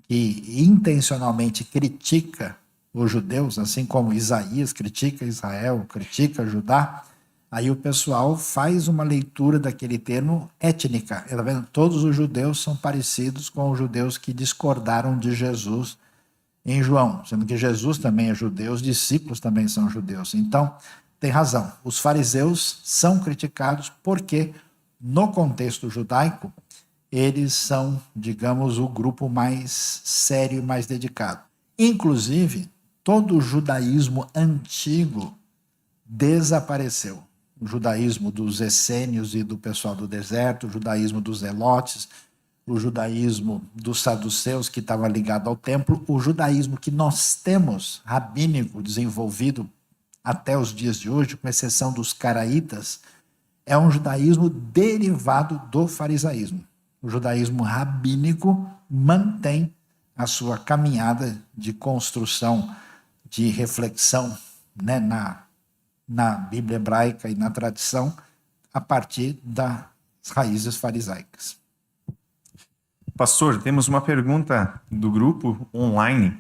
que intencionalmente critica os judeus, assim como Isaías critica Israel, critica Judá, aí o pessoal faz uma leitura daquele termo étnica. Tá vendo? Todos os judeus são parecidos com os judeus que discordaram de Jesus em João, sendo que Jesus também é judeu, os discípulos também são judeus. Então, tem razão, os fariseus são criticados porque, no contexto judaico, eles são, digamos, o grupo mais sério e mais dedicado. Inclusive, todo o judaísmo antigo desapareceu. O judaísmo dos essênios e do pessoal do deserto, o judaísmo dos zelotes, o judaísmo dos saduceus, que estava ligado ao templo, o judaísmo que nós temos, rabínico, desenvolvido até os dias de hoje, com exceção dos caraítas, é um judaísmo derivado do farisaísmo. O judaísmo rabínico mantém a sua caminhada de construção, de reflexão, né, na Bíblia hebraica e na tradição, a partir das raízes farisaicas. Pastor, temos uma pergunta do grupo online.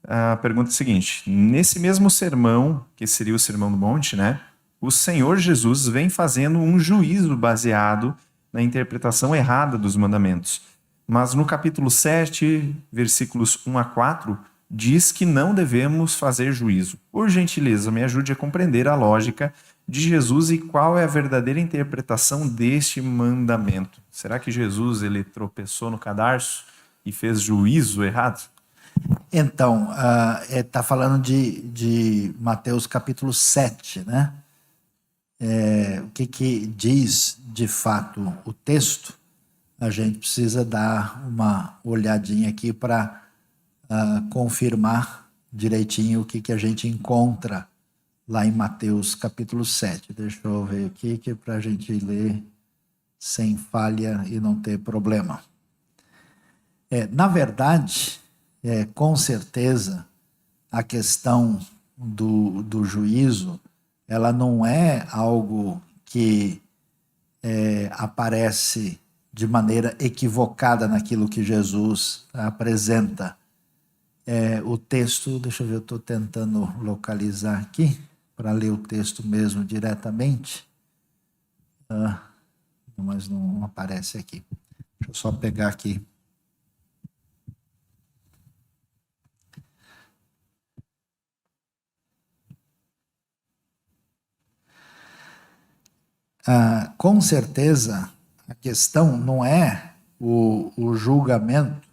A pergunta é a seguinte: nesse mesmo sermão, que seria o Sermão do Monte, né, o Senhor Jesus vem fazendo um juízo baseado na interpretação errada dos mandamentos. Mas no capítulo 7, versículos 1 a 4, diz que não devemos fazer juízo. Por gentileza, me ajude a compreender a lógica de Jesus e qual é a verdadeira interpretação deste mandamento. Será que Jesus ele tropeçou no cadarço e fez juízo errado? Então, está falando de Mateus capítulo 7, né? O que diz de fato o texto? A gente precisa dar uma olhadinha aqui para confirmar direitinho o que a gente encontra lá em Mateus capítulo 7. Deixa eu ver aqui, que é para a gente ler sem falha e não ter problema. Na verdade, com certeza, a questão do juízo, ela não é algo que aparece de maneira equivocada naquilo que Jesus apresenta. O texto, deixa eu ver, eu estou tentando localizar aqui, para ler o texto mesmo diretamente, mas não aparece aqui. Deixa eu só pegar aqui. Com certeza, a questão não é o julgamento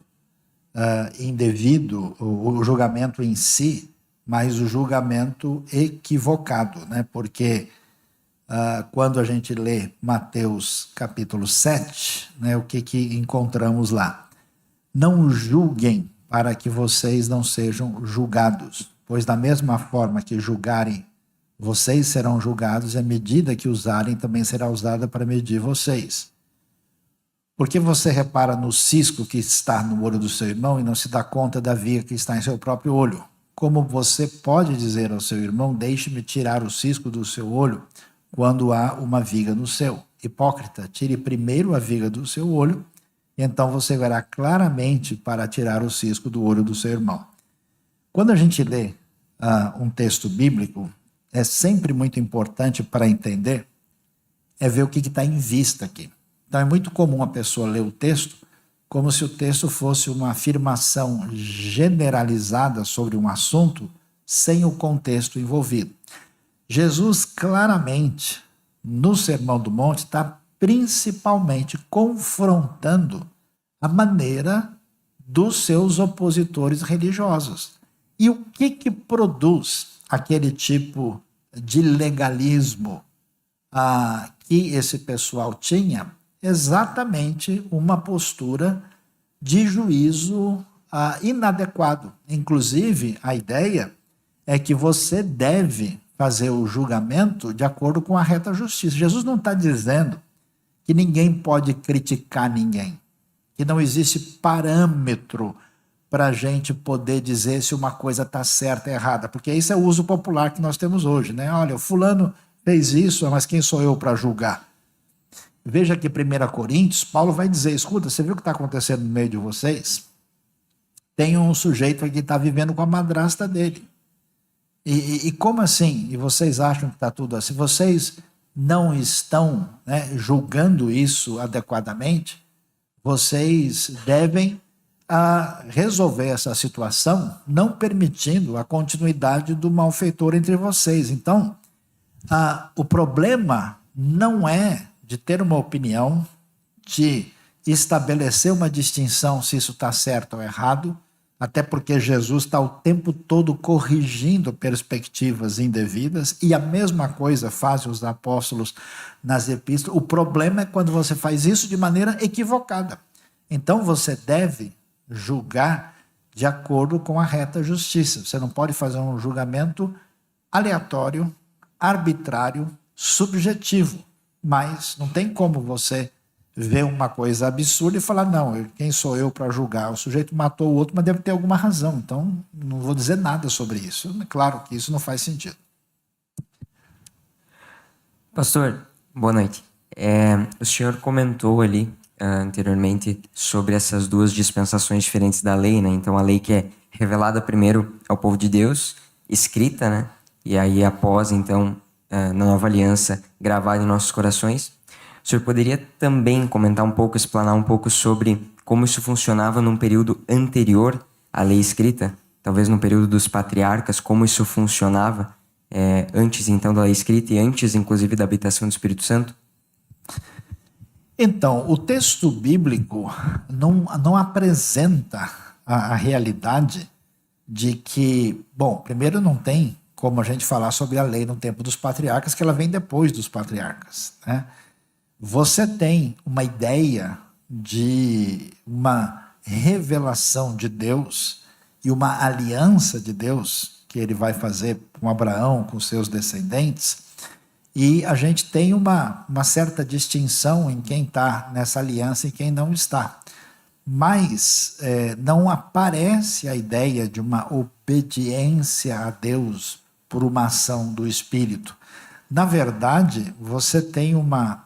indevido, o julgamento em si, mas o julgamento equivocado, né? Porque quando a gente lê Mateus capítulo 7, né, o que encontramos lá? Não julguem para que vocês não sejam julgados, pois da mesma forma que julgarem, vocês serão julgados, e a medida que usarem também será usada para medir vocês. Por que você repara no cisco que está no olho do seu irmão e não se dá conta da viga que está em seu próprio olho? Como você pode dizer ao seu irmão, deixe-me tirar o cisco do seu olho, quando há uma viga no seu? Hipócrita, tire primeiro a viga do seu olho, e então você verá claramente para tirar o cisco do olho do seu irmão. Quando a gente lê um texto bíblico, é sempre muito importante para entender, ver o que está em vista aqui. Então é muito comum a pessoa ler o texto como se o texto fosse uma afirmação generalizada sobre um assunto sem o contexto envolvido. Jesus claramente, no Sermão do Monte, está principalmente confrontando a maneira dos seus opositores religiosos. E o que produz aquele tipo de legalismo que esse pessoal tinha? Exatamente uma postura de juízo inadequado. Inclusive, a ideia é que você deve fazer o julgamento de acordo com a reta justiça. Jesus não está dizendo que ninguém pode criticar ninguém, que não existe parâmetro para a gente poder dizer se uma coisa está certa ou errada, porque isso é o uso popular que nós temos hoje, né? Olha, o fulano fez isso, mas quem sou eu para julgar? Veja que 1 Coríntios, Paulo vai dizer, escuta, você viu o que está acontecendo no meio de vocês? Tem um sujeito aqui que está vivendo com a madrasta dele. E como assim? E vocês acham que está tudo assim? Vocês não estão, né, julgando isso adequadamente? Vocês devem resolver essa situação, não permitindo a continuidade do malfeitor entre vocês. Então, o problema não é de ter uma opinião, de estabelecer uma distinção se isso está certo ou errado, até porque Jesus está o tempo todo corrigindo perspectivas indevidas, e a mesma coisa fazem os apóstolos nas epístolas. O problema é quando você faz isso de maneira equivocada. Então você deve julgar de acordo com a reta justiça. Você não pode fazer um julgamento aleatório, arbitrário, subjetivo, mas não tem como você ver uma coisa absurda e falar, não, quem sou eu para julgar? O sujeito matou o outro, mas deve ter alguma razão, então não vou dizer nada sobre isso. Claro que isso não faz sentido. Pastor, boa noite. O senhor comentou ali anteriormente sobre essas duas dispensações diferentes da lei, né? Então a lei que é revelada primeiro ao povo de Deus, escrita, né? E aí após, então, na nova aliança, gravada em nossos corações. O senhor poderia também comentar um pouco, explanar um pouco sobre como isso funcionava num período anterior à lei escrita? Talvez no período dos patriarcas, como isso funcionava antes então da lei escrita e antes inclusive da habitação do Espírito Santo? Então, o texto bíblico não apresenta a realidade de que, bom, primeiro não tem como a gente falar sobre a lei no tempo dos patriarcas, que ela vem depois dos patriarcas, né? Você tem uma ideia de uma revelação de Deus e uma aliança de Deus que ele vai fazer com Abraão, com seus descendentes, e a gente tem uma certa distinção em quem está nessa aliança e quem não está. Mas não aparece a ideia de uma obediência a Deus por uma ação do Espírito. Na verdade, você tem uma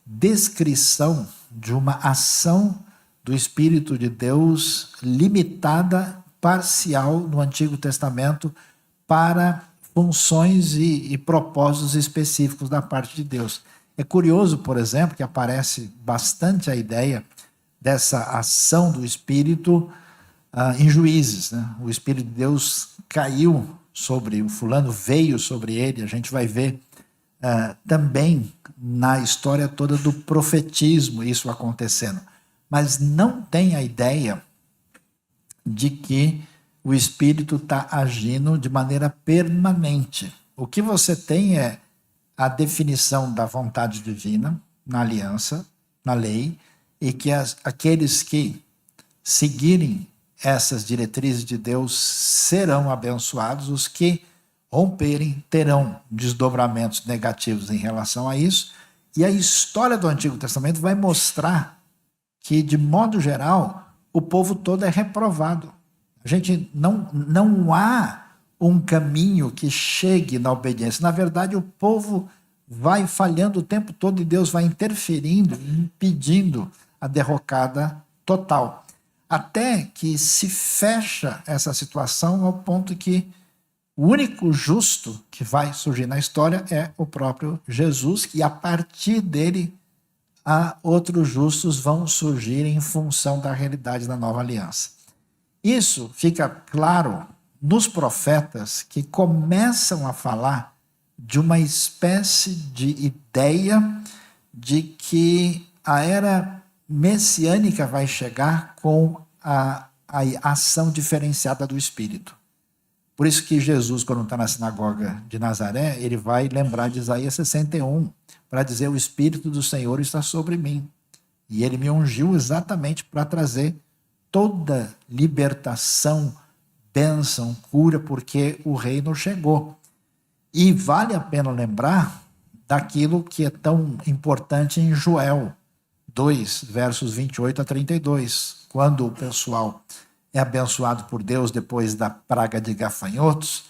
descrição de uma ação do Espírito de Deus limitada, parcial, no Antigo Testamento, para funções e propósitos específicos da parte de Deus. É curioso, por exemplo, que aparece bastante a ideia dessa ação do Espírito em Juízes, né? O Espírito de Deus caiu sobre o fulano, veio sobre ele. A gente vai ver também na história toda do profetismo isso acontecendo. Mas não tem a ideia de que o Espírito está agindo de maneira permanente. O que você tem é a definição da vontade divina na aliança, na lei, e que aqueles que seguirem essas diretrizes de Deus serão abençoados, os que romperem terão desdobramentos negativos em relação a isso, e a história do Antigo Testamento vai mostrar que, de modo geral, o povo todo é reprovado. A gente não há um caminho que chegue na obediência. Na verdade, o povo vai falhando o tempo todo e Deus vai interferindo, impedindo a derrocada total. Até que se fecha essa situação ao ponto que o único justo que vai surgir na história é o próprio Jesus, e a partir dele outros justos vão surgir em função da realidade da nova aliança. Isso fica claro nos profetas, que começam a falar de uma espécie de ideia de que a era messiânica vai chegar com a ação diferenciada do Espírito. Por isso que Jesus, quando está na sinagoga de Nazaré, ele vai lembrar de Isaías 61, para dizer: o Espírito do Senhor está sobre mim. E ele me ungiu exatamente para trazer toda libertação, bênção, cura, porque o reino chegou. E vale a pena lembrar daquilo que é tão importante em Joel 2, versos 28 a 32, quando o pessoal é abençoado por Deus depois da praga de gafanhotos,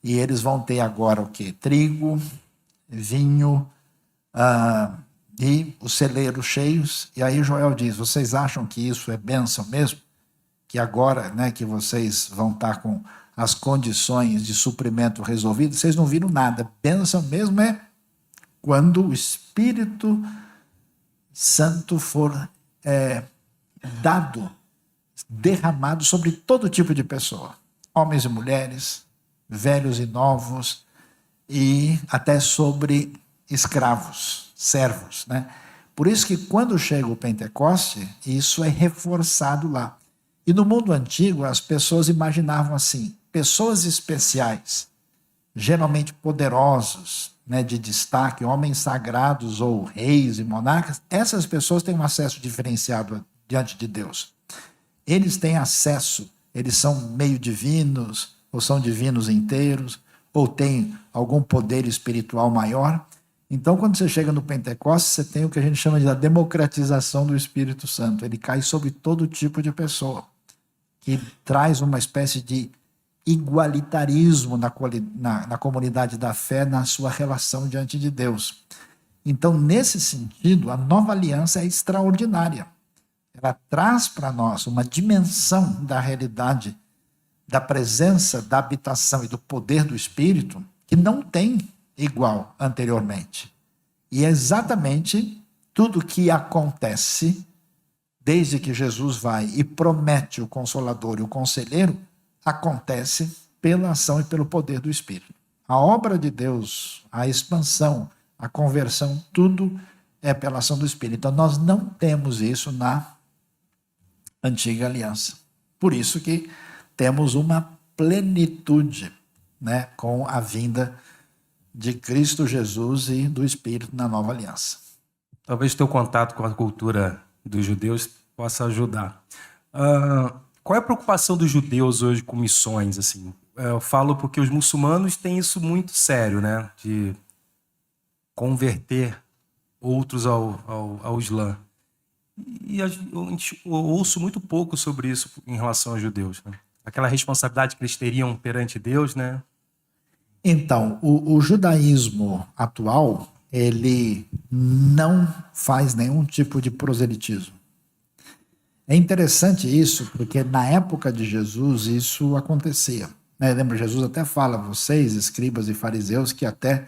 e eles vão ter agora o quê? Trigo, vinho, e os celeiros cheios. E aí Joel diz: vocês acham que isso é bênção mesmo? Que agora, né, que vocês vão estar com as condições de suprimento resolvidas, vocês não viram nada. Bênção mesmo é quando o Espírito Santo for dado, derramado sobre todo tipo de pessoa, homens e mulheres, velhos e novos, e até sobre escravos, servos, né? Por isso que quando chega o Pentecoste, isso é reforçado lá. E no mundo antigo, as pessoas imaginavam assim, pessoas especiais, geralmente poderosos, né, de destaque, homens sagrados ou reis e monarcas, essas pessoas têm um acesso diferenciado diante de Deus. Eles têm acesso, eles são meio divinos, ou são divinos inteiros, ou têm algum poder espiritual maior. Então, quando você chega no Pentecostes, você tem o que a gente chama de a democratização do Espírito Santo. Ele cai sobre todo tipo de pessoa, que traz uma espécie de igualitarismo na comunidade da fé, na sua relação diante de Deus. Então, nesse sentido, a nova aliança é extraordinária. Ela traz para nós uma dimensão da realidade, da presença, da habitação e do poder do Espírito que não tem igual anteriormente. E é exatamente tudo que acontece desde que Jesus vai e promete o Consolador e o Conselheiro, acontece pela ação e pelo poder do Espírito. A obra de Deus, a expansão, a conversão, tudo é pela ação do Espírito. Então nós não temos isso na antiga aliança. Por isso que temos uma plenitude, né, com a vinda de Cristo Jesus e do Espírito na nova aliança. Talvez teu contato com a cultura dos judeus possa ajudar. Qual é a preocupação dos judeus hoje com missões? Assim? Eu falo porque os muçulmanos têm isso muito sério, né? De converter outros ao Islã. E eu ouço muito pouco sobre isso em relação aos judeus, né? Aquela responsabilidade que eles teriam perante Deus, né? Então, o judaísmo atual, ele não faz nenhum tipo de proselitismo. É interessante isso, porque na época de Jesus isso acontecia. Lembra, Jesus até fala, vocês, escribas e fariseus, que até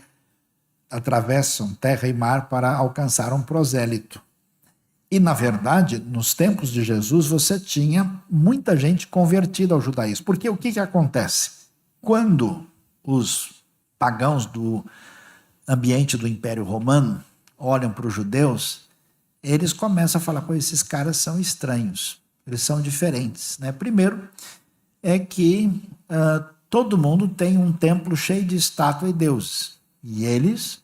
atravessam terra e mar para alcançar um prosélito. E, na verdade, nos tempos de Jesus, você tinha muita gente convertida ao judaísmo. Porque o que acontece? Quando os pagãos do ambiente do Império Romano olham para os judeus, eles começam a falar, pô, esses caras são estranhos, eles são diferentes, né? Primeiro é que todo mundo tem um templo cheio de estátua e deuses, e eles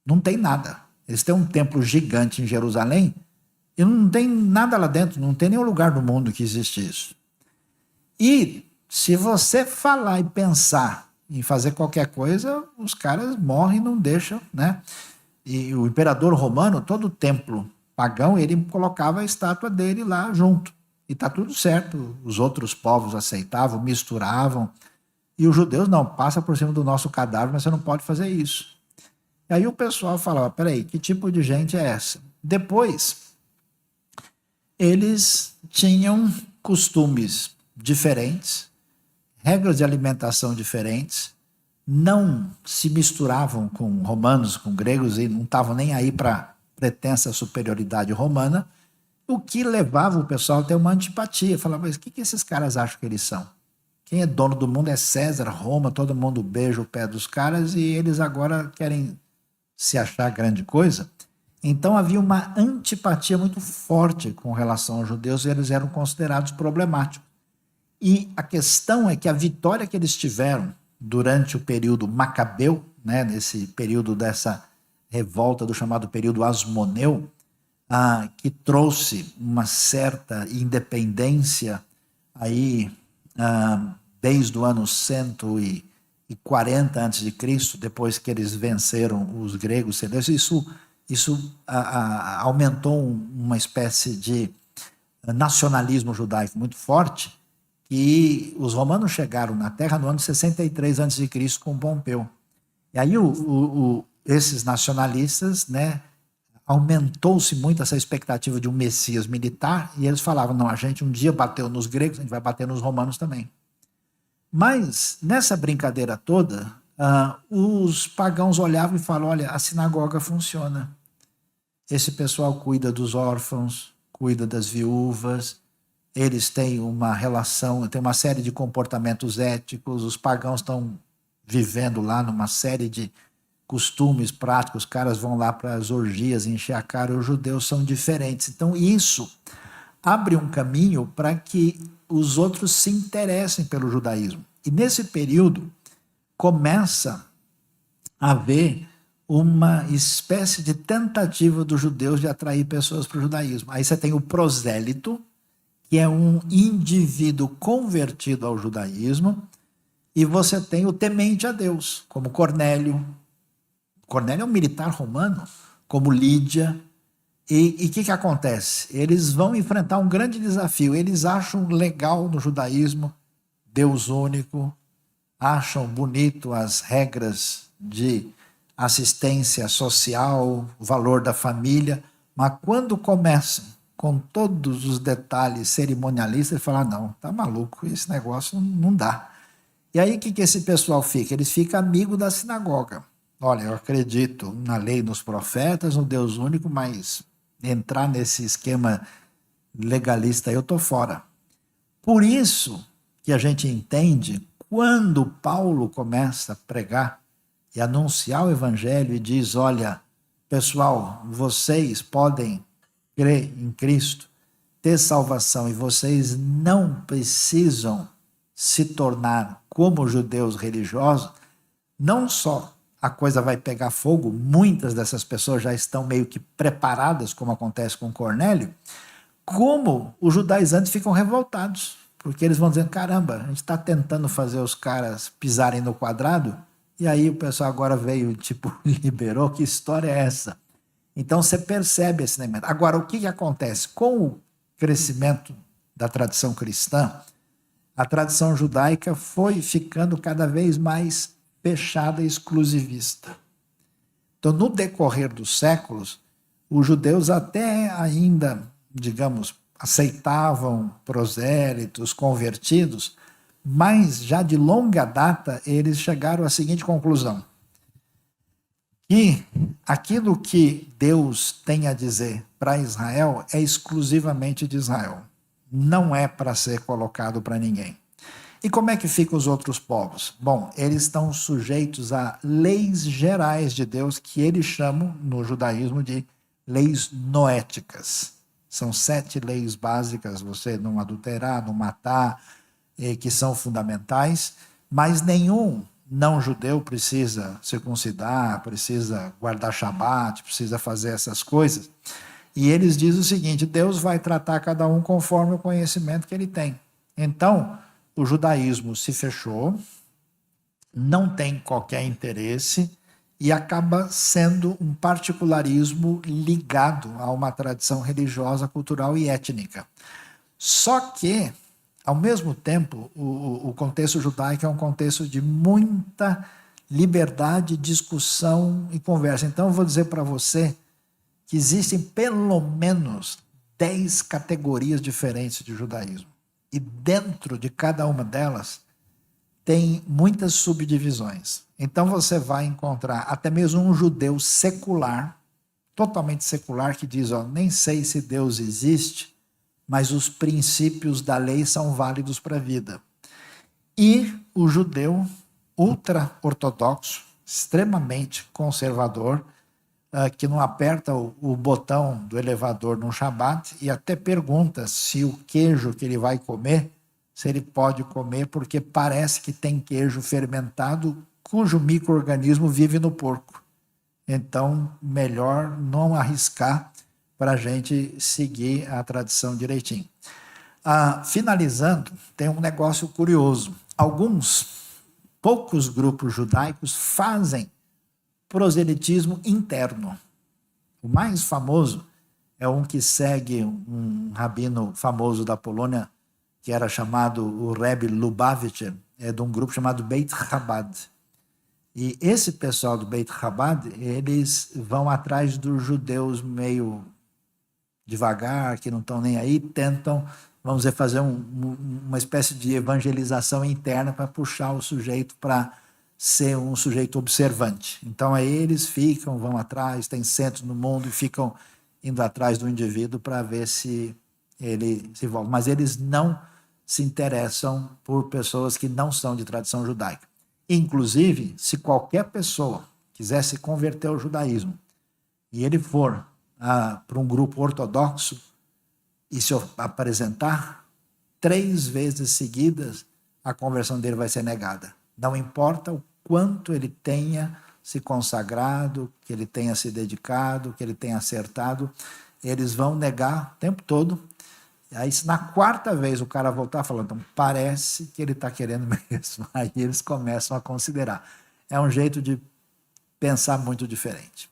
não têm nada. Eles têm um templo gigante em Jerusalém e não tem nada lá dentro, não tem nenhum lugar do mundo que existe isso. E se você falar e pensar em fazer qualquer coisa, os caras morrem e não deixam, né? E o imperador romano, todo o templo pagão, ele colocava a estátua dele lá junto. E está tudo certo. Os outros povos aceitavam, misturavam. E os judeus não, passa por cima do nosso cadáver, mas você não pode fazer isso. E aí o pessoal falava, peraí, que tipo de gente é essa? Depois, eles tinham costumes diferentes, regras de alimentação diferentes, não se misturavam com romanos, com gregos, e não estavam nem aí para pretensa superioridade romana, o que levava o pessoal a ter uma antipatia. Falava, mas o que esses caras acham que eles são? Quem é dono do mundo é César, Roma, todo mundo beija o pé dos caras e eles agora querem se achar grande coisa. Então havia uma antipatia muito forte com relação aos judeus e eles eram considerados problemáticos. E a questão é que a vitória que eles tiveram durante o período macabeu, né, nesse período dessa revolta do chamado período asmoneu, que trouxe uma certa independência aí desde o ano 140 a.C., depois que eles venceram os gregos. Isso aumentou uma espécie de nacionalismo judaico muito forte, que os romanos chegaram na Terra no ano 63 a.C. com Pompeu. E aí esses nacionalistas, né, aumentou-se muito essa expectativa de um Messias militar, e eles falavam, não, a gente um dia bateu nos gregos, a gente vai bater nos romanos também. Mas, nessa brincadeira toda, os pagãos olhavam e falavam, olha, a sinagoga funciona. Esse pessoal cuida dos órfãos, cuida das viúvas, eles têm uma relação, têm uma série de comportamentos éticos, os pagãos estão vivendo lá numa série de costumes práticos, os caras vão lá para as orgias, encher a cara, os judeus são diferentes. Então isso abre um caminho para que os outros se interessem pelo judaísmo. E nesse período começa a haver uma espécie de tentativa dos judeus de atrair pessoas para o judaísmo. Aí você tem o prosélito, que é um indivíduo convertido ao judaísmo, e você tem o temente a Deus, como Cornélio. Cornélio é um militar romano, como Lídia. E o que acontece? Eles vão enfrentar um grande desafio. Eles acham legal no judaísmo Deus único, acham bonito as regras de assistência social, o valor da família, mas quando começam com todos os detalhes cerimonialistas, eles falam, não, tá maluco, esse negócio não dá. E aí o que esse pessoal fica? Eles ficam amigos da sinagoga. Olha, eu acredito na lei, nos profetas, no Deus único, mas entrar nesse esquema legalista eu estou fora. Por isso que a gente entende, quando Paulo começa a pregar e anunciar o evangelho e diz, olha, pessoal, vocês podem crer em Cristo, ter salvação, e vocês não precisam se tornar como judeus religiosos, não só a coisa vai pegar fogo, muitas dessas pessoas já estão meio que preparadas, como acontece com Cornélio, como os judaizantes ficam revoltados, porque eles vão dizendo, caramba, a gente está tentando fazer os caras pisarem no quadrado, e aí o pessoal agora veio, tipo, liberou, que história é essa? Então você percebe esse elemento. Agora, o que acontece? Com o crescimento da tradição cristã, a tradição judaica foi ficando cada vez mais fechada e exclusivista. Então, no decorrer dos séculos, os judeus até ainda, digamos, aceitavam prosélitos, convertidos, mas já de longa data eles chegaram à seguinte conclusão: que aquilo que Deus tem a dizer para Israel é exclusivamente de Israel. Não é para ser colocado para ninguém. E como é que ficam os outros povos? Bom, eles estão sujeitos a leis gerais de Deus, que eles chamam, no judaísmo, de leis noéticas. São 7 leis básicas, você não adulterar, não matar, que são fundamentais, mas nenhum não-judeu precisa circuncidar, precisa guardar Shabat, precisa fazer essas coisas. E eles dizem o seguinte: Deus vai tratar cada um conforme o conhecimento que ele tem. Então, o judaísmo se fechou, não tem qualquer interesse e acaba sendo um particularismo ligado a uma tradição religiosa, cultural e étnica. Só que, ao mesmo tempo, o contexto judaico é um contexto de muita liberdade, discussão e conversa. Então, eu vou dizer para você que existem pelo menos 10 categorias diferentes de judaísmo. E dentro de cada uma delas tem muitas subdivisões. Então você vai encontrar até mesmo um judeu secular, totalmente secular, que diz, nem sei se Deus existe, mas os princípios da lei são válidos para a vida. E o judeu ultra-ortodoxo, extremamente conservador, que não aperta o botão do elevador no Shabat e até pergunta se o queijo que ele vai comer, se ele pode comer, porque parece que tem queijo fermentado cujo micro-organismo vive no porco. Então, melhor não arriscar para a gente seguir a tradição direitinho. Finalizando, tem um negócio curioso. Poucos grupos judaicos fazem proselitismo interno. O mais famoso é um que segue um rabino famoso da Polônia, que era chamado o Rebbe Lubavitcher, é de um grupo chamado Beit Chabad. E esse pessoal do Beit Chabad, eles vão atrás dos judeus meio devagar, que não estão nem aí, tentam, vamos dizer, fazer uma espécie de evangelização interna para puxar o sujeito para ser um sujeito observante. Então aí eles vão atrás, tem centros no mundo e ficam indo atrás do indivíduo para ver se ele se envolve. Mas eles não se interessam por pessoas que não são de tradição judaica. Inclusive, se qualquer pessoa quiser se converter ao judaísmo e ele for para um grupo ortodoxo e se apresentar, 3 vezes seguidas a conversão dele vai ser negada. Não importa o quanto ele tenha se consagrado, que ele tenha se dedicado, que ele tenha acertado, eles vão negar o tempo todo. Aí, se na 4ª vez o cara voltar falando, então parece que ele está querendo mesmo, aí eles começam a considerar. É um jeito de pensar muito diferente.